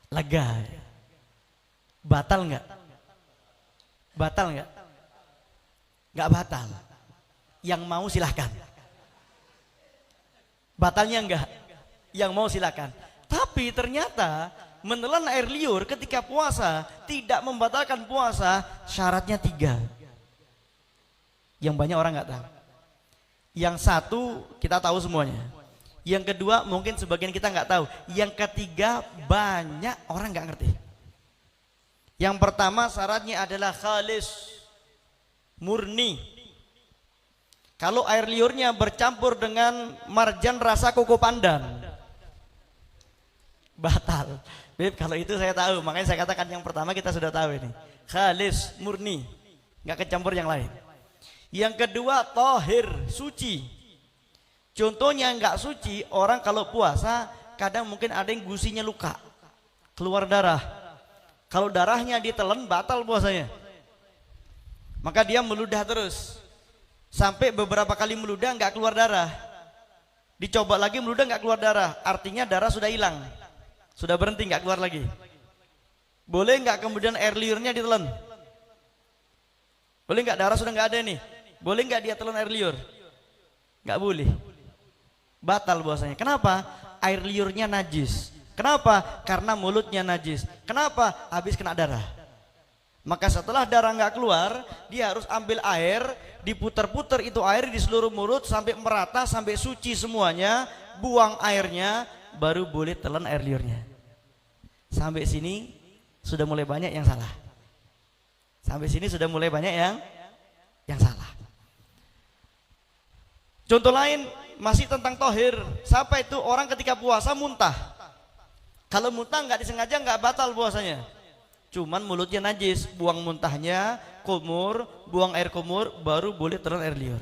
Lega. Batal nggak? Batal nggak? Nggak batal. Yang mau silahkan. Batalnya enggak? Yang mau silahkan. Tapi ternyata menelan air liur ketika puasa tidak membatalkan puasa. Syaratnya 3 yang banyak orang nggak tahu. Yang satu kita tahu semuanya. Yang kedua mungkin sebagian kita nggak tahu. Yang ketiga banyak orang nggak ngerti. Yang pertama syaratnya adalah khalis, murni. Kalau air liurnya bercampur dengan marjan rasa koko pandan, batal. Beb, kalau itu saya tahu, makanya saya katakan yang pertama kita sudah tahu ini. Khalis, murni, nggak kecampur yang lain. Yang kedua tohir, suci. Contohnya nggak suci, orang kalau puasa kadang mungkin ada yang gusinya luka, keluar darah. Kalau darahnya ditelan batal puasanya. Maka dia meludah terus sampai beberapa kali meludah nggak keluar darah. Dicoba lagi meludah nggak keluar darah, artinya darah sudah hilang, sudah berhenti nggak keluar lagi. Boleh nggak kemudian air liurnya ditelan? Boleh nggak? Darah sudah nggak ada nih. Boleh nggak dia telan air liur? Nggak boleh. Batal puasanya. Kenapa? Air liurnya najis. Kenapa? Karena mulutnya najis. Kenapa? Habis kena darah. Maka setelah darah nggak keluar, dia harus ambil air, diputar-putar itu air di seluruh mulut sampai merata, sampai suci semuanya, buang airnya, baru boleh telan air liurnya. Sampai sini sudah mulai banyak yang salah. Sampai sini sudah mulai banyak yang salah. Contoh lain masih tentang tohir. Siapa itu? Orang ketika puasa muntah. Kalau muntah nggak disengaja nggak batal puasanya. Cuman mulutnya najis, buang muntahnya, kumur, buang air kumur, baru boleh telan air liur.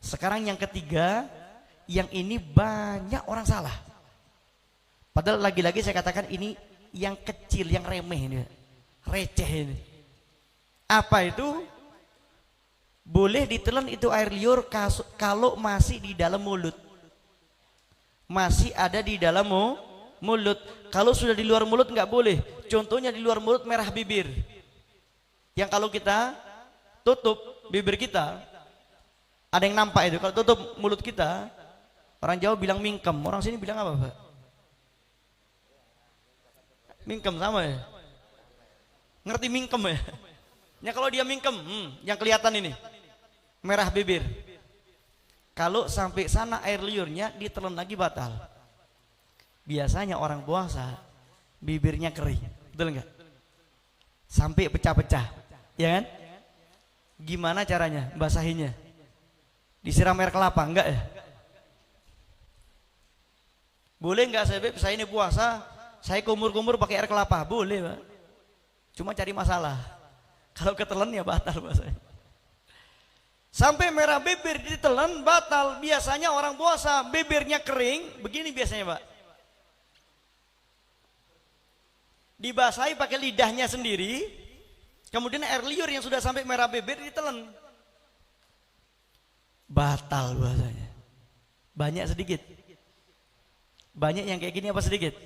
Sekarang yang ketiga, yang ini banyak orang salah. Padahal lagi-lagi saya katakan ini yang kecil, yang remeh ini, receh ini. Apa itu? Boleh ditelan itu air liur kalau masih di dalam mulut. Masih ada di dalam mulut. Kalau sudah di luar mulut nggak boleh. Contohnya di luar mulut merah bibir. Yang kalau kita tutup bibir kita, ada yang nampak itu. Kalau tutup mulut kita, orang Jawa bilang mingkem. Orang sini bilang apa, Pak? Mingkem sama ya? Ngerti mingkem ya? Ya kalau dia mingkem, yang kelihatan ini merah bibir. Kalau sampai sana air liurnya ditelan lagi batal. Biasanya orang puasa bibirnya kering, betul enggak? Sampai pecah-pecah, ya kan? Gimana caranya basahinnya? Disiram air kelapa, enggak ya? Boleh enggak saya ini puasa, saya kumur-kumur pakai air kelapa? Boleh, Pak. Cuma cari masalah. Kalau ketelan ya batal puasanya. Sampai merah bibir ditelan batal. Biasanya orang puasa bibirnya kering, begini biasanya, Pak. Dibasahi pakai lidahnya sendiri, kemudian air liur yang sudah sampai merah bibir ditelan. Batal puasanya. Banyak sedikit. Banyak yang kayak gini apa sedikit?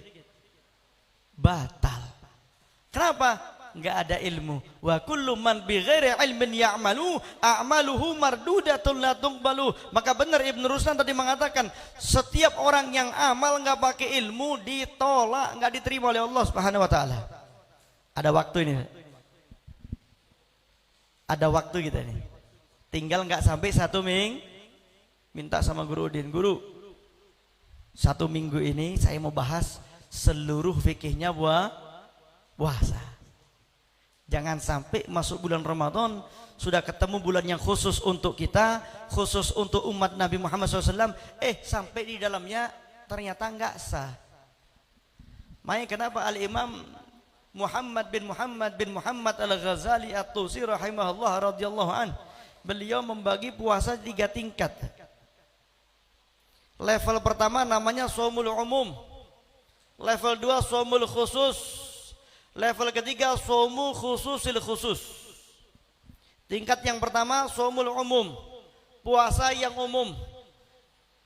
Batal. Kenapa? Nggak ada ilmu. Wa kullu man bighairi ilmin ya'malu a'maluhu mardudatun la tuqbalu. Maka benar Ibn Ruslan tadi mengatakan, setiap orang yang amal nggak pakai ilmu ditolak, nggak diterima oleh Allah Subhanahu wa taala. Ada waktu ini. Ada waktu kita ini. Tinggal nggak sampai 1 minggu. Minta sama Guru Udin, Guru, 1 minggu ini saya mau bahas seluruh fikihnya puasa. Jangan sampai masuk bulan Ramadan sudah ketemu bulan yang khusus untuk kita, khusus untuk umat Nabi Muhammad SAW, sampai di dalamnya ternyata enggak sah. Makanya kenapa Al-Imam Muhammad bin Muhammad Al-Ghazali At-Tusi rahimahullah radhiyallahu an, beliau membagi puasa 3 tingkat. Level pertama namanya shaumul umum. Level 2 shaumul khusus. Level ketiga shaumul khususil khusus. Tingkat yang pertama shaumul umum, puasa yang umum,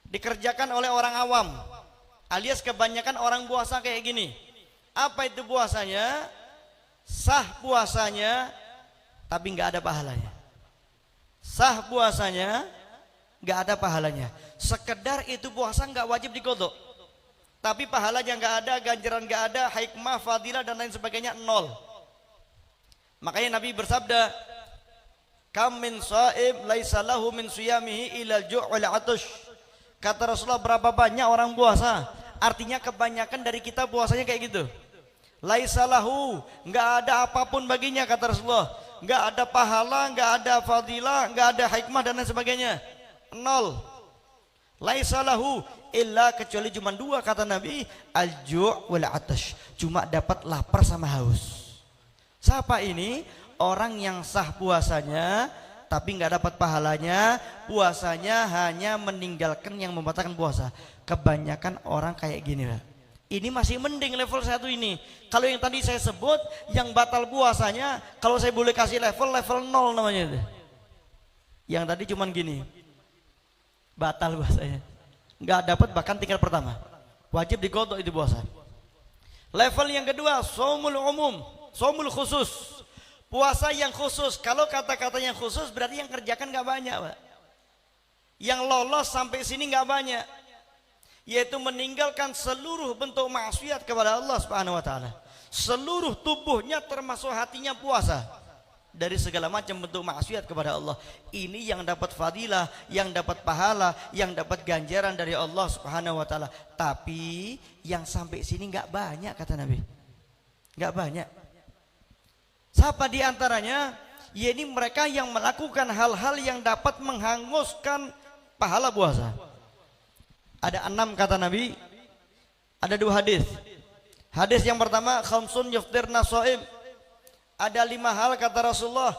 dikerjakan oleh orang awam, alias kebanyakan orang puasa kayak gini. Apa itu puasanya? Sah puasanya, tapi nggak ada pahalanya. Sah puasanya, nggak ada pahalanya. Sekedar itu puasa nggak wajib diqodho, tapi pahalanya nggak ada, ganjaran nggak ada, hikmah, fadilah dan lain sebagainya nol. Makanya Nabi bersabda, kam min shaim laisa lahu min siyamihi ila al-ju' wal 'atash. Kata Rasulullah, berapa banyak orang puasa? Artinya kebanyakan dari kita puasanya kayak gitu. Laisalahu, nggak ada apapun baginya kata Rasulullah. Nggak ada pahala, nggak ada fadilah, nggak ada hikmah dan lain sebagainya. Nol. Laisalahu illa, kecuali cuma dua kata Nabi, al-ju' wal atash, cuma dapat lapar sama haus. Siapa ini? Orang yang sah puasanya tapi nggak dapat pahalanya, puasanya hanya meninggalkan yang membatalkan puasa. Kebanyakan orang kayak gini lah. Ini masih mending level 1 ini. Kalau yang tadi saya sebut yang batal puasanya, kalau saya boleh kasih level 0 namanya itu. Yang tadi cuman gini, batal puasanya, nggak dapat bahkan tingkat pertama, wajib diqodho itu puasa. Level yang kedua, shaumul umum, shaumul khusus, puasa yang khusus. Kalau kata-kata yang khusus berarti yang kerjakan nggak banyak, Pak. Yang lolos sampai sini nggak banyak, yaitu meninggalkan seluruh bentuk maksiat kepada Allah Subhanahu wa taala. Seluruh tubuhnya termasuk hatinya puasa dari segala macam bentuk maksiat kepada Allah. Ini yang dapat fadilah, yang dapat pahala, yang dapat ganjaran dari Allah Subhanahu wa taala. Tapi yang sampai sini nggak banyak kata Nabi. Nggak banyak. Siapa di antaranya? Ya ini mereka yang melakukan hal-hal yang dapat menghanguskan pahala puasa. Ada 6 kata Nabi, ada 2 hadis. Hadis yang pertama, khamsun yuftirna shaim. Ada 5 hal kata Rasulullah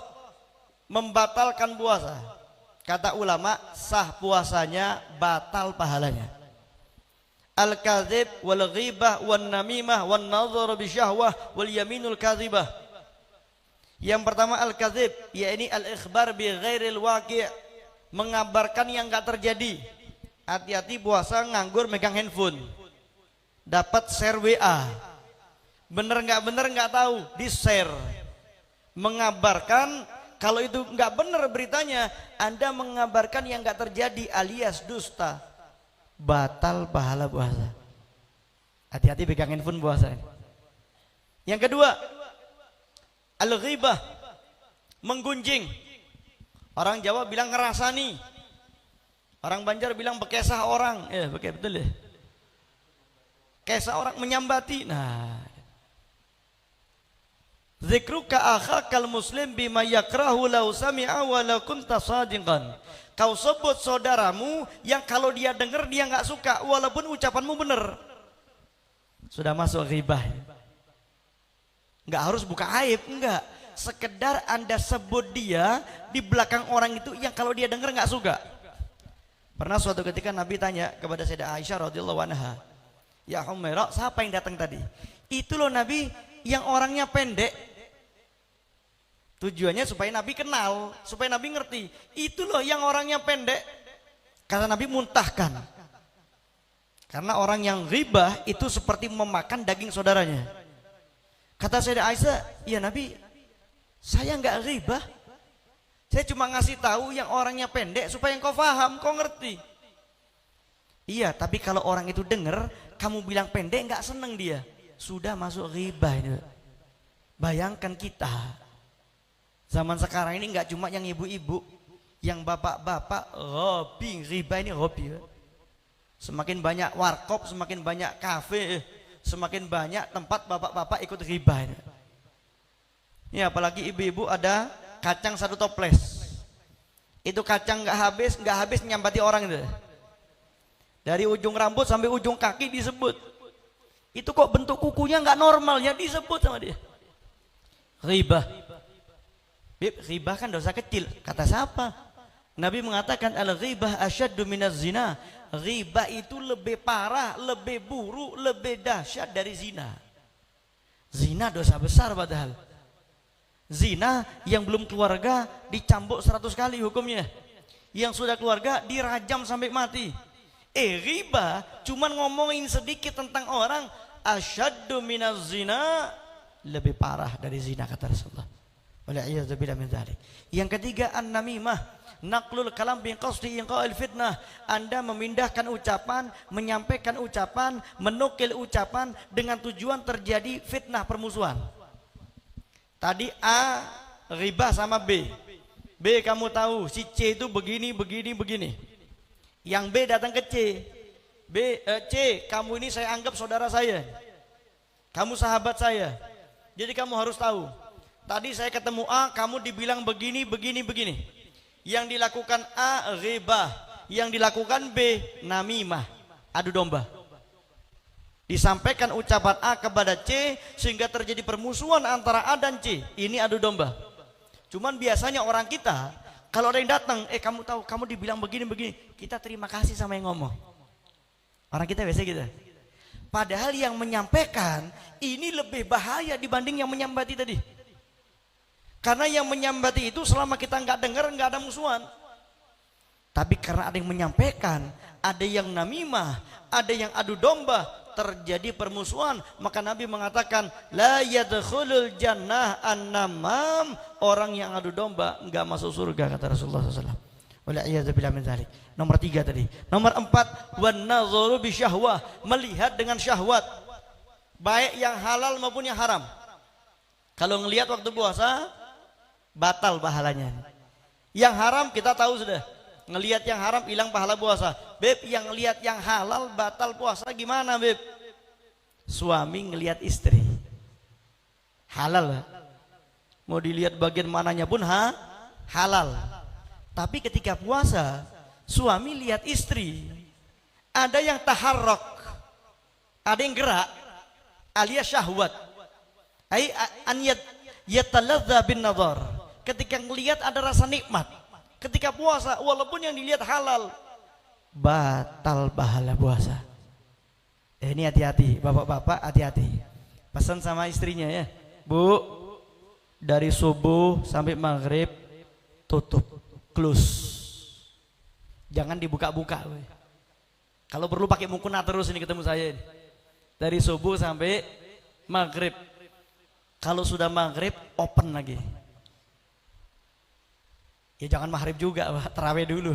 membatalkan puasa. Kata ulama, sah puasanya, batal pahalanya. Al-kadzib wal ghibah wan namimah wan nadhar bi syahwah wal yaminul kadzibah. Yang pertama al-kadzib, yakni al-ikhbar bi ghairil waqi', mengabarkan yang enggak terjadi. Hati-hati puasa nganggur megang handphone, dapat share WA, bener nggak tahu, di share, mengabarkan. Kalau itu nggak bener beritanya, Anda mengabarkan yang nggak terjadi alias dusta, batal pahala puasa. Hati-hati pegang handphone puasa. Yang kedua, al-ghibah, menggunjing. Orang Jawa bilang ngerasani, orang Banjar bilang bekesah orang, betul ya. Kesah orang, menyambati. Nah, zikruka akhakal muslim bima yakrahu law sami'a wa law kunta shadiqan. Kau sebut saudaramu yang kalau dia dengar dia nggak suka walaupun ucapanmu benar. Sudah masuk ghibah. Nggak harus buka aib, enggak. Sekedar Anda sebut dia di belakang orang itu yang kalau dia dengar nggak suka. Pernah suatu ketika Nabi tanya kepada Sayyidah Aisyah radhiyallahu anha, "Ya Humairah, siapa yang datang tadi?" Itu loh Nabi yang orangnya pendek. Tujuannya supaya Nabi kenal, supaya Nabi ngerti. Itu loh yang orangnya pendek. Kata Nabi, muntahkan. Karena orang yang ghibah itu seperti memakan daging saudaranya. Kata Sayyidah Aisyah, "Ya Nabi, saya enggak ghibah. Saya cuma ngasih tahu yang orangnya pendek supaya engkau paham, kau ngerti." Iya, tapi kalau orang itu dengar kamu bilang pendek nggak seneng dia, sudah masuk ghibah itu. Bayangkan kita zaman sekarang ini nggak cuma yang ibu-ibu, yang bapak-bapak hobi ghibah ini hobi. Semakin banyak warkop, semakin banyak kafe, semakin banyak tempat bapak-bapak ikut ghibah ini. Ya, apalagi ibu-ibu ada kacang 1 toples, itu kacang nggak habis nyambati orang itu. Dari ujung rambut sampai ujung kaki disebut. Itu kok bentuk kukunya nggak normal ya disebut sama dia. Ghibah. Ghibah kan dosa kecil. Kata siapa? Nabi mengatakan al-ghibah asyaddu minaz zina. Ghibah itu lebih parah, lebih buruk, lebih dahsyat dari zina. Zina dosa besar padahal. Zina yang belum keluarga dicambuk 100 kali hukumnya. Yang sudah keluarga dirajam sampai mati. Ghibah cuman ngomongin sedikit tentang orang, asyaddu minaz zina, lebih parah dari zina kata Rasulullah. Wal'iyadzubillah min dzalik. Yang ketiga an-namimah, naqlul kalam bi qasdi inqa'il fitnah. Anda memindahkan ucapan, menyampaikan ucapan, menukil ucapan dengan tujuan terjadi fitnah permusuhan. Tadi A ghibah sama B. B kamu tahu si C itu begini. Yang B datang ke C. C, kamu ini saya anggap saudara saya. Kamu sahabat saya. Jadi kamu harus tahu. Tadi saya ketemu A, kamu dibilang begini, begini, begini. Yang dilakukan A, ghibah. Yang dilakukan B, namimah, adu domba. Disampaikan ucapan A kepada C sehingga terjadi permusuhan antara A dan C. Ini adu domba. Cuman biasanya orang kita, kalau ada yang datang, kamu tahu, kamu dibilang begini, begini. Kita terima kasih sama yang ngomong. Orang kita biasa gitu. Padahal yang menyampaikan ini lebih bahaya dibanding yang menyambati tadi. Karena yang menyambati itu selama kita nggak dengar nggak ada musuhan. Tapi karena ada yang menyampaikan, ada yang namimah, ada yang adu domba, terjadi permusuhan. Maka Nabi mengatakan, la yadkhulul jannah an-namam. Orang yang adu domba nggak masuk surga, kata Rasulullah SAW. Wal'iyadzubillah min dzalik. Nomor 3 tadi. Nomor 4, wan nadzaru bi syahwah, melihat dengan syahwat, baik yang halal maupun yang haram. Kalau ngelihat waktu puasa batal pahalanya. Yang haram kita tahu sudah. Ngelihat yang haram hilang pahala puasa. Beb, yang ngelihat yang halal batal puasa gimana, Beb? Suami ngelihat istri. Halal. Mau dilihat bagian mananya pun halal. Tapi ketika puasa, suami lihat istri, ada yang taharrok, ada yang gerak, alias syahwat. An yataladza bin nadhar. Ketika ngelihat ada rasa nikmat. Ketika puasa, walaupun yang dilihat halal, batal pahala puasa. Ini hati-hati, bapak-bapak hati-hati. Pesan sama istrinya ya, Bu, dari subuh sampai maghrib tutup. Close. Jangan dibuka-buka. Kalau perlu pakai mukena terus ini ketemu saya ini. Dari subuh sampai maghrib. Kalau sudah maghrib open lagi. Ya jangan maghrib juga, terawih dulu.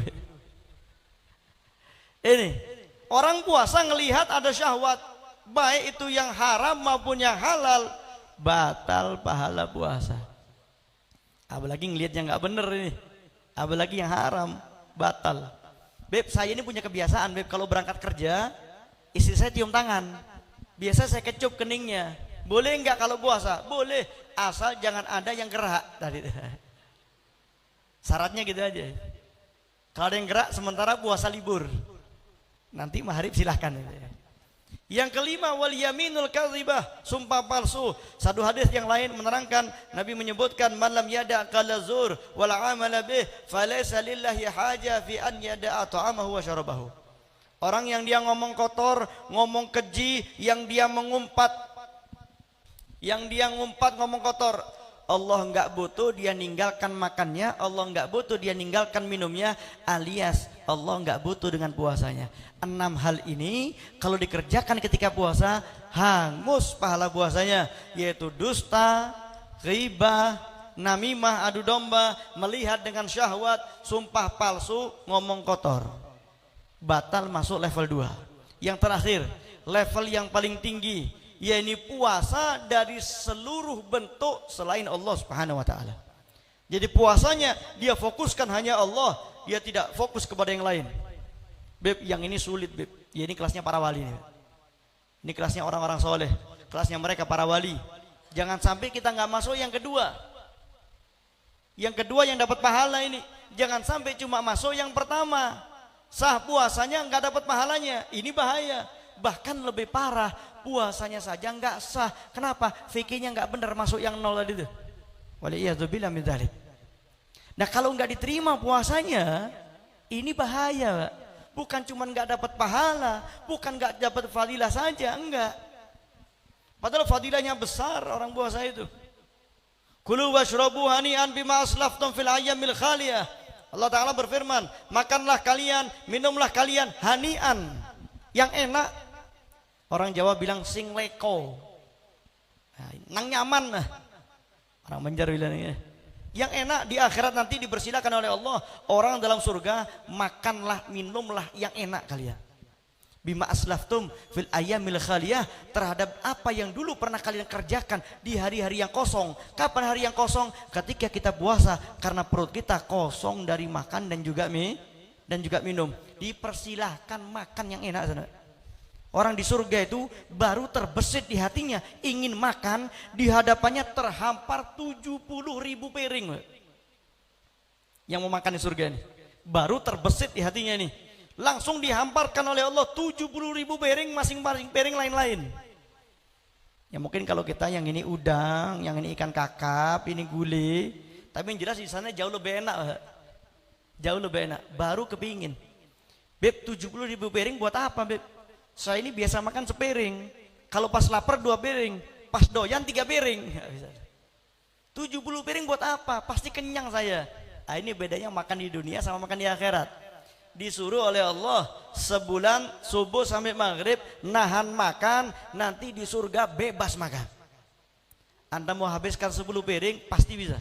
Ini orang puasa ngelihat ada syahwat, baik itu yang haram maupun yang halal, batal pahala puasa. Apalagi ngelihat yang nggak bener ini. Apalagi yang haram, batal. Beb, saya ini punya kebiasaan, Beb, kalau berangkat kerja, istri saya cium tangan. Biasa saya kecup keningnya. Boleh nggak kalau puasa? Boleh, asal jangan ada yang gerak tadi. Syaratnya gitu aja. Kalau ada yang gerak sementara puasa libur, nanti maghrib silahkan. Yang kelima, wal yaminul kadzibah, sumpah palsu. Satu hadis yang lain menerangkan, Nabi menyebutkan, man lam yada' qala zur wal amala bih falaysa lillahi haja fi an yada'a ta'amahu wa syarabahu. Orang yang dia ngomong kotor, ngomong keji, yang dia mengumpat, ngomong kotor, Allah enggak butuh dia ninggalkan makannya, Allah enggak butuh dia ninggalkan minumnya, alias Allah enggak butuh dengan puasanya. 6 hal ini kalau dikerjakan ketika puasa hangus pahala puasanya, yaitu dusta, ghibah, namimah, adu domba, melihat dengan syahwat, sumpah palsu, ngomong kotor. Batal masuk level 2. Yang terakhir, level yang paling tinggi, yaitu puasa dari seluruh bentuk selain Allah Subhanahu wa taala. Jadi puasanya dia fokuskan hanya Allah, dia tidak fokus kepada yang lain. Beb, yang ini sulit, Beb. Ya ini kelasnya para wali nih. Ini kelasnya orang-orang soleh, kelasnya mereka para wali. Jangan sampai kita nggak masuk yang kedua. Yang kedua yang dapat pahala ini, jangan sampai cuma masuk yang pertama. Sah puasanya nggak dapat pahalanya, ini bahaya. Bahkan lebih parah, puasanya saja nggak sah. Kenapa? Fikihnya nggak benar, masuk yang 0 tadi itu. Waliyadzubillah min dzalik. Nah kalau nggak diterima puasanya, ini bahaya, Pak. Bukan cuma nggak dapat pahala, bukan nggak dapat fadilah saja, enggak. Padahal fadilahnya besar orang puasa itu. Kulu washrabu hani'an bima aslaftum fil ayyamil khaliyah. Allah Ta'ala berfirman, makanlah kalian, minumlah kalian hani'an, yang enak. Orang Jawa bilang sing leko, nang nyaman. Orang Banjar bilangnya yang enak di akhirat nanti dipersilakan oleh Allah. Orang dalam surga, makanlah, minumlah yang enak kalian. Bima aslaftum fil ayyamil khaliyah, terhadap apa yang dulu pernah kalian kerjakan di hari-hari yang kosong. Kapan hari yang kosong? Ketika kita puasa, karena perut kita kosong dari makan dan juga minum. dipersilahkan makan yang enak sana. Orang di surga itu baru terbesit di hatinya ingin makan, di hadapannya terhampar 70.000 piring. Yang mau makan di surga ini baru terbesit di hatinya nih, langsung dihamparkan oleh Allah 70.000 piring, masing-masing piring lain-lain. Ya mungkin kalau kita yang ini udang, yang ini ikan kakap, ini gulai, tapi yang jelas di sana jauh lebih enak. Jauh lebih enak. Baru kepingin. Beb, 70.000 piring buat apa, Beb? Saya ini biasa makan sepiring. Kalau pas lapar 2 piring, pas doyan 3 piring. 70 piring buat apa? Pasti kenyang saya. Nah, ini bedanya makan di dunia sama makan di akhirat. Disuruh oleh Allah sebulan subuh sampai maghrib nahan makan, nanti di surga bebas makan. Anda mau habiskan 10 piring pasti bisa.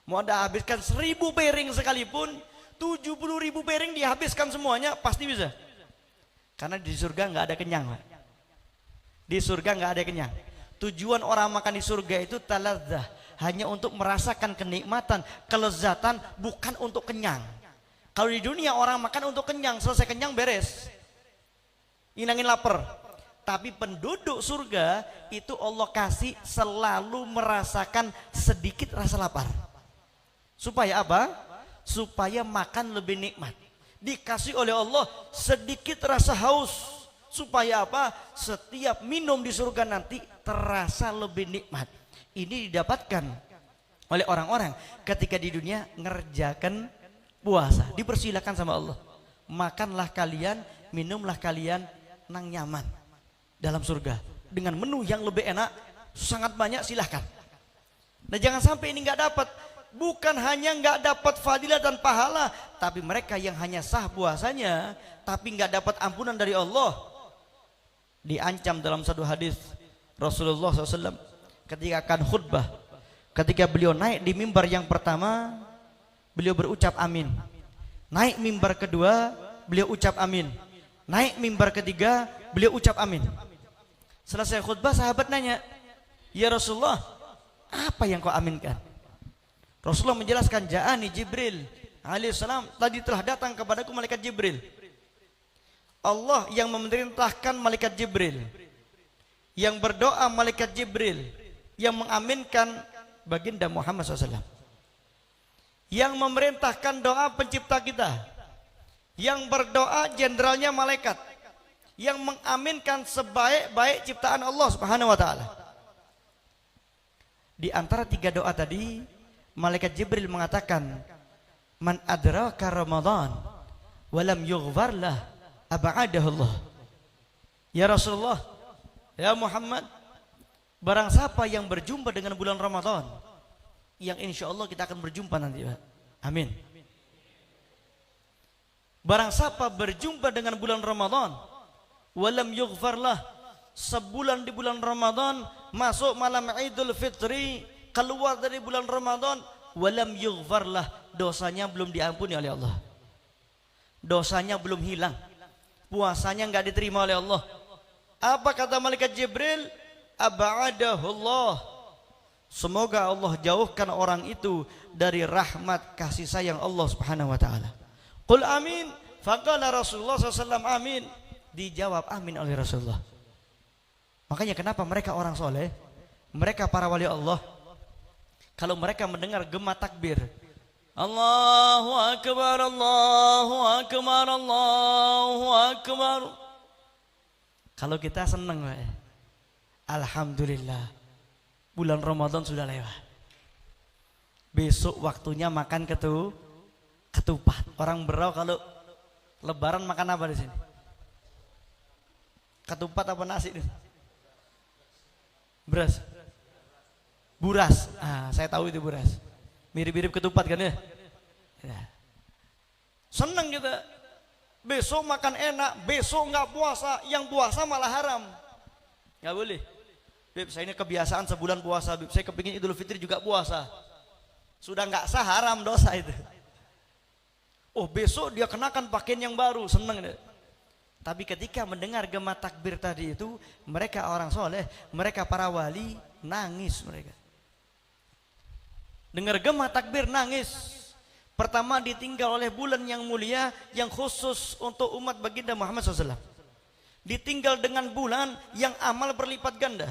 Mau Anda habiskan 1000 piring sekalipun, 70.000 piring dihabiskan semuanya pasti bisa. Karena di surga nggak ada kenyang, Pak. Di surga nggak ada kenyang. Tujuan orang makan di surga itu taladzah, hanya untuk merasakan kenikmatan, kelezatan, bukan untuk kenyang. Kalau di dunia orang makan untuk kenyang, selesai kenyang beres, hilangin lapar. Tapi penduduk surga itu Allah kasih selalu merasakan sedikit rasa lapar. Supaya apa? Supaya makan lebih nikmat. Dikasih oleh Allah sedikit rasa haus. Supaya apa? Setiap minum di surga nanti terasa lebih nikmat. Ini didapatkan oleh orang-orang ketika di dunia ngerjakan puasa. Dipersilakan sama Allah. Makanlah kalian, minumlah kalian nang nyaman dalam surga. Dengan menu yang lebih enak, sangat banyak, silahkan. Nah jangan sampai ini nggak dapat. Bukan hanya nggak dapat fadilah dan pahala, tapi mereka yang hanya sah puasanya, tapi nggak dapat ampunan dari Allah. Diancam dalam satu hadis Rasulullah SAW ketika akan khutbah, ketika beliau naik di mimbar yang pertama, beliau berucap amin. Naik mimbar kedua, beliau ucap amin. Naik mimbar ketiga, beliau ucap amin. Selesai khutbah, sahabat nanya, ya Rasulullah, apa yang kau aminkan? Rasulullah menjelaskan, ja'ani Jibril alaihissalam, tadi telah datang kepadaku malaikat Jibril. Allah yang memerintahkan malaikat Jibril, yang berdoa malaikat Jibril, yang mengaminkan baginda Muhammad SAW, yang memerintahkan doa pencipta kita, yang berdoa jenderalnya malaikat, yang mengaminkan sebaik-baik ciptaan Allah Subhanahu wa taala. Di antara 3 doa tadi, malaikat Jibril mengatakan, man adraka Ramadan walam yughfar lah ab'adahu Allah. Ya Rasulullah, ya Muhammad, barang siapa yang berjumpa dengan bulan Ramadan, yang insya Allah kita akan berjumpa nanti, Pak. Amin. Barang siapa berjumpa dengan bulan Ramadan walam yughfar lah, sebulan di bulan Ramadan, masuk malam Idul Fitri, keluar dari bulan Ramadan, walam yughfar lah, dosanya belum diampuni oleh Allah, dosanya belum hilang, puasanya enggak diterima oleh Allah. Apa kata malaikat Jibril? Ab'adahu Allah, semoga Allah jauhkan orang itu dari rahmat kasih sayang Allah Subhanahu wa taala. Qul amin. Faqala Rasulullah SAW amin. Dijawab amin oleh Rasulullah. Makanya kenapa mereka orang soleh, mereka para wali Allah, kalau mereka mendengar gema takbir, Allahu Akbar, Allahu Akbar, Allahu Akbar, kalau kita senang, alhamdulillah, bulan Ramadan sudah lewat. Besok waktunya makan ketupat. Orang Berau kalau lebaran makan apa di sini? Ketupat apa nasi? Beras. Buras. Ah, saya tahu itu buras. Mirip-mirip ketupat kan ya? Ya. Senang kita. Besok makan enak, besok nggak puasa, yang puasa malah haram. Nggak boleh. Beb, saya ini kebiasaan sebulan puasa, Beb. Saya kepingin Idul Fitri juga puasa. Sudah nggak sah, haram, dosa itu. Oh, besok dia kenakan pakaian yang baru, senang deh. Tapi ketika mendengar gema takbir tadi itu, mereka orang soleh, mereka para wali, nangis mereka. Dengar gema takbir nangis. Pertama ditinggal oleh bulan yang mulia yang khusus untuk umat baginda Muhammad SAW. Ditinggal dengan bulan yang amal berlipat ganda.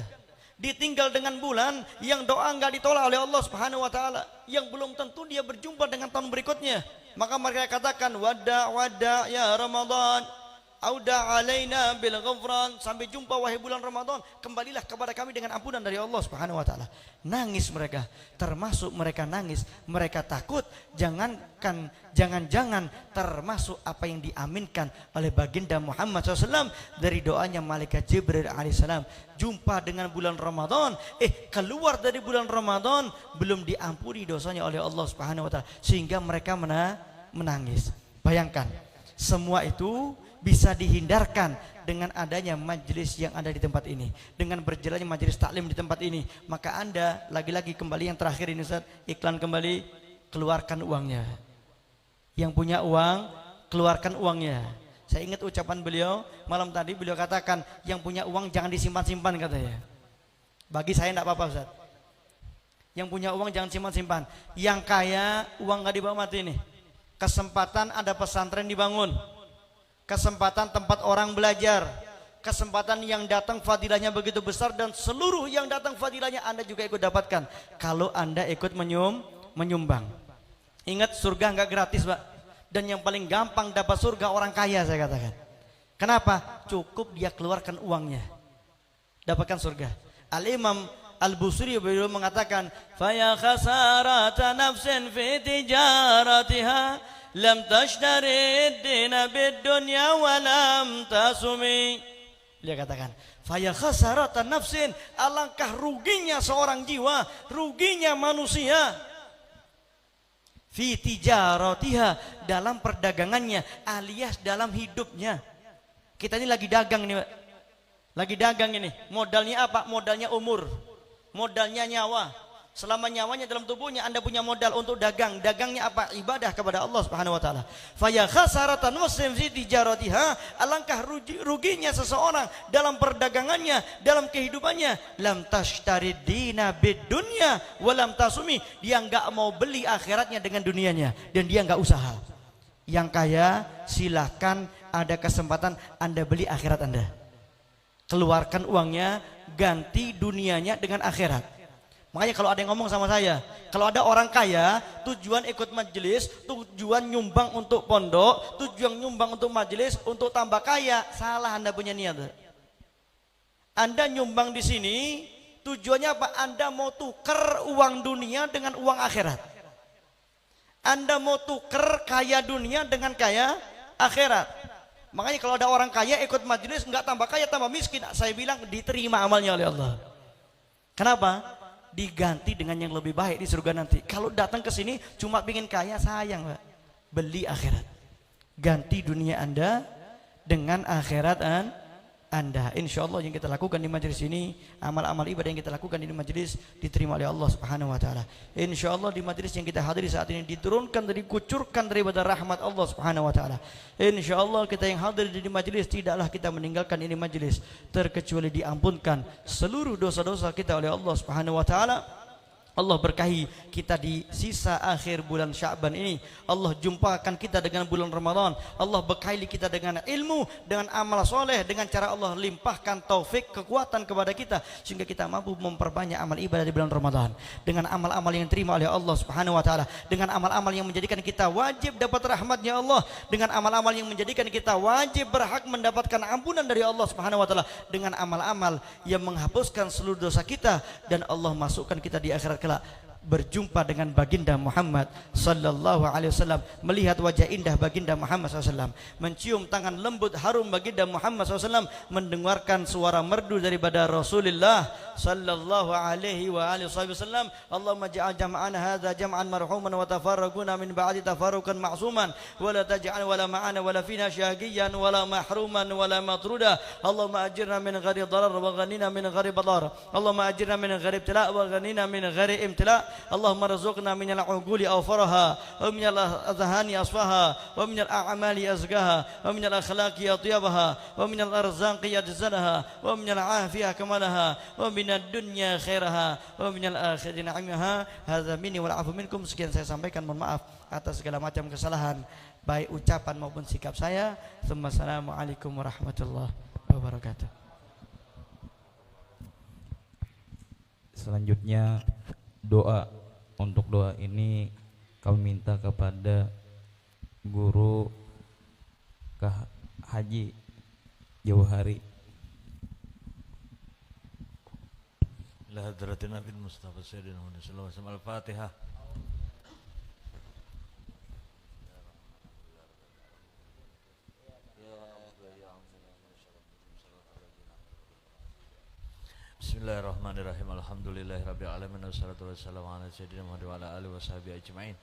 Ditinggal dengan bulan yang doa enggak ditolak oleh Allah Subhanahu wa taala, yang belum tentu dia berjumpa dengan tahun berikutnya. Maka mereka katakan wada wada ya Ramadan, auda alaina bil ghufran, sampai jumpa wahai bulan Ramadan, kembalilah kepada kami dengan ampunan dari Allah Subhanahu wa taala. Nangis mereka, termasuk mereka nangis, mereka takut jangan-jangan termasuk apa yang diaminkan oleh baginda Muhammad SAW dari doanya malaikat Jibril alaihissalam. Jumpa dengan bulan Ramadan, keluar dari bulan Ramadan belum diampuni dosanya oleh Allah Subhanahu wa taala, sehingga mereka menangis. Bayangkan, semua itu bisa dihindarkan dengan adanya majelis yang ada di tempat ini, dengan berjalannya majelis taklim di tempat ini. Maka Anda, lagi-lagi kembali yang terakhir ini Ustaz, iklan kembali, keluarkan uangnya. Yang punya uang, keluarkan uangnya. Saya ingat ucapan beliau malam tadi, beliau katakan yang punya uang jangan disimpan-simpan katanya. Bagi saya tidak apa-apa Ustaz. Yang punya uang jangan simpan-simpan. Yang kaya uang nggak dibawa mati nih. Kesempatan ada pesantren dibangun, kesempatan tempat orang belajar, kesempatan yang datang fadilahnya begitu besar, dan seluruh yang datang fadilahnya Anda juga ikut dapatkan kalau Anda ikut menyumbang. Ingat, surga nggak gratis Pak, dan yang paling gampang dapat surga orang kaya, saya katakan. Kenapa? Cukup dia keluarkan uangnya, dapatkan surga. Al-Imam Al-Busiri beliau mengatakan, "Faya khasarata nafsin fi tijaratiha lam tashtari dina bid dunya wa lam tasumi." Dia katakan, "Faya khasaratan nafsin," alangkah ruginya seorang jiwa, ruginya manusia, fi tijaratiha, dalam perdagangannya, alias dalam hidupnya. Kita ini lagi dagang nih, Pak. Lagi dagang ini. Modalnya apa? Modalnya umur. Modalnya nyawa. Selama nyawanya dalam tubuhnya, Anda punya modal untuk dagang. Dagangnya apa? Ibadah kepada Allah Subhanahu wa taala. Faya khasaratan muslim fi tijaratiha, alangkah ruginya seseorang dalam perdagangannya, dalam kehidupannya. Lam tashtari dina bid dunya wa lam tasumi, dia enggak mau beli akhiratnya dengan dunianya, dan dia enggak usaha. Yang kaya silakan, ada kesempatan Anda beli akhirat Anda. Keluarkan uangnya, ganti dunianya dengan akhirat. Makanya kalau ada yang ngomong sama saya, kalau ada orang kaya tujuan ikut majelis, tujuan nyumbang untuk pondok, tujuan nyumbang untuk majelis, untuk tambah kaya, salah Anda punya niat. Anda nyumbang di sini tujuannya apa? Anda mau tuker uang dunia dengan uang akhirat. Anda mau tuker kaya dunia dengan kaya akhirat. Makanya kalau ada orang kaya ikut majelis, enggak tambah kaya tambah miskin, saya bilang diterima amalnya oleh Allah. Kenapa? Diganti dengan yang lebih baik di surga nanti. Kalau datang ke sini cuma pingin kaya, sayang Pak. Beli akhirat. Ganti dunia Anda dengan akhirat Anda. Insya Allah yang kita lakukan di majelis ini, amal-amal ibadah yang kita lakukan di majelis diterima oleh Allah Subhanahu wa taala. Insya Allah di majelis yang kita hadiri saat ini diturunkan, dikucurkan daripada rahmat Allah Subhanahu wa taala. Insya Allah kita yang hadir di majelis tidaklah kita meninggalkan ini majelis terkecuali diampunkan seluruh dosa-dosa kita oleh Allah Subhanahu wa taala. Allah berkahi kita di sisa akhir bulan Sya'ban ini. Allah jumpakan kita dengan bulan Ramadan. Allah berkahi kita dengan ilmu, dengan amal soleh, dengan cara Allah limpahkan taufik, kekuatan kepada kita, sehingga kita mampu memperbanyak amal ibadah di bulan Ramadan. Dengan amal-amal yang diterima oleh Allah Subhanahu wa taala, dengan amal-amal yang menjadikan kita wajib dapat rahmatnya Allah, dengan amal-amal yang menjadikan kita wajib berhak mendapatkan ampunan dari Allah Subhanahu wa taala, dengan amal-amal yang menghapuskan seluruh dosa kita, dan Allah masukkan kita di akhirat kelak berjumpa dengan baginda Muhammad sallallahu alaihi wasallam, melihat wajah indah baginda Muhammad SAW, mencium tangan lembut harum baginda Muhammad SAW, mendengarkan suara merdu daripada Rasulullah sallallahu alaihi wasallam. Allahumma ja'al jam'ana hadza jam'an marhuman wa tafarraquna min ba'di tafarruqan ma'suman wa la taj'al wala ma'ana wala fina syaqiyan wala mahruman wala matruda. Allahumma ajirna min ghairi darar wa ghanina min ghairi badar. Allahumma ajirna min ghairi ibtila wa ghanina min ghairi imtila. Allahumma rzuqna minal uquli awfaraha wa minal adhani asfaha wa minal a'mali azgaha wa minal akhlaqi atyabaha wa minal arzaqi adzalaha wa minal afiyah kamalaha wa minad dunya khairaha wa minal akhirati na'imha. Hadza minni wal afu minkum. Sekian saya sampaikan, mohon maaf atas segala macam kesalahan baik ucapan maupun sikap saya. Assalamualaikum warahmatullahi wabarakatuh. Selanjutnya doa. Untuk doa ini kami minta kepada guru Haji Jauhari. ila hadratin Nabi Mustafa Sayyidina Muhammad sallallahu alaihi wasallam. Al-Fatihah. Bismillahirrahmanirrahim. Alhamdulillahirabbil alamin wassalatu wassalamu ala sayyidina Muhammad wa ala alihi washabihi ajmain.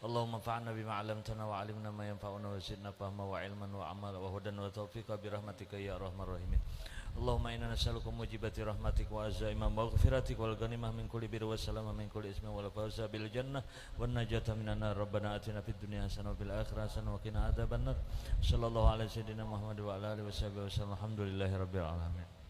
Allahumma fa'alna bima 'allamtana wa 'allimna ma yanfa'una wa zidna fahma wa 'ilman wa 'amala wa hudan wa tawfiqa bi rahmatika ya arhamar rahimin. Allahumma inna nas'aluka mujibati rahmatik wa azaima maghfiratik wal ghanimah min kulli birri wa salama min kulli ismin wal fawza bil jannah wan najata minan nar. Rabbana atina fid dunya hasanah wa fil akhirati hasanah wa qina adzabannar. Sallallahu alaihi sayyidina Muhammad wa ala alihi washabihi wasallam. Alhamdulillahirabbil alamin.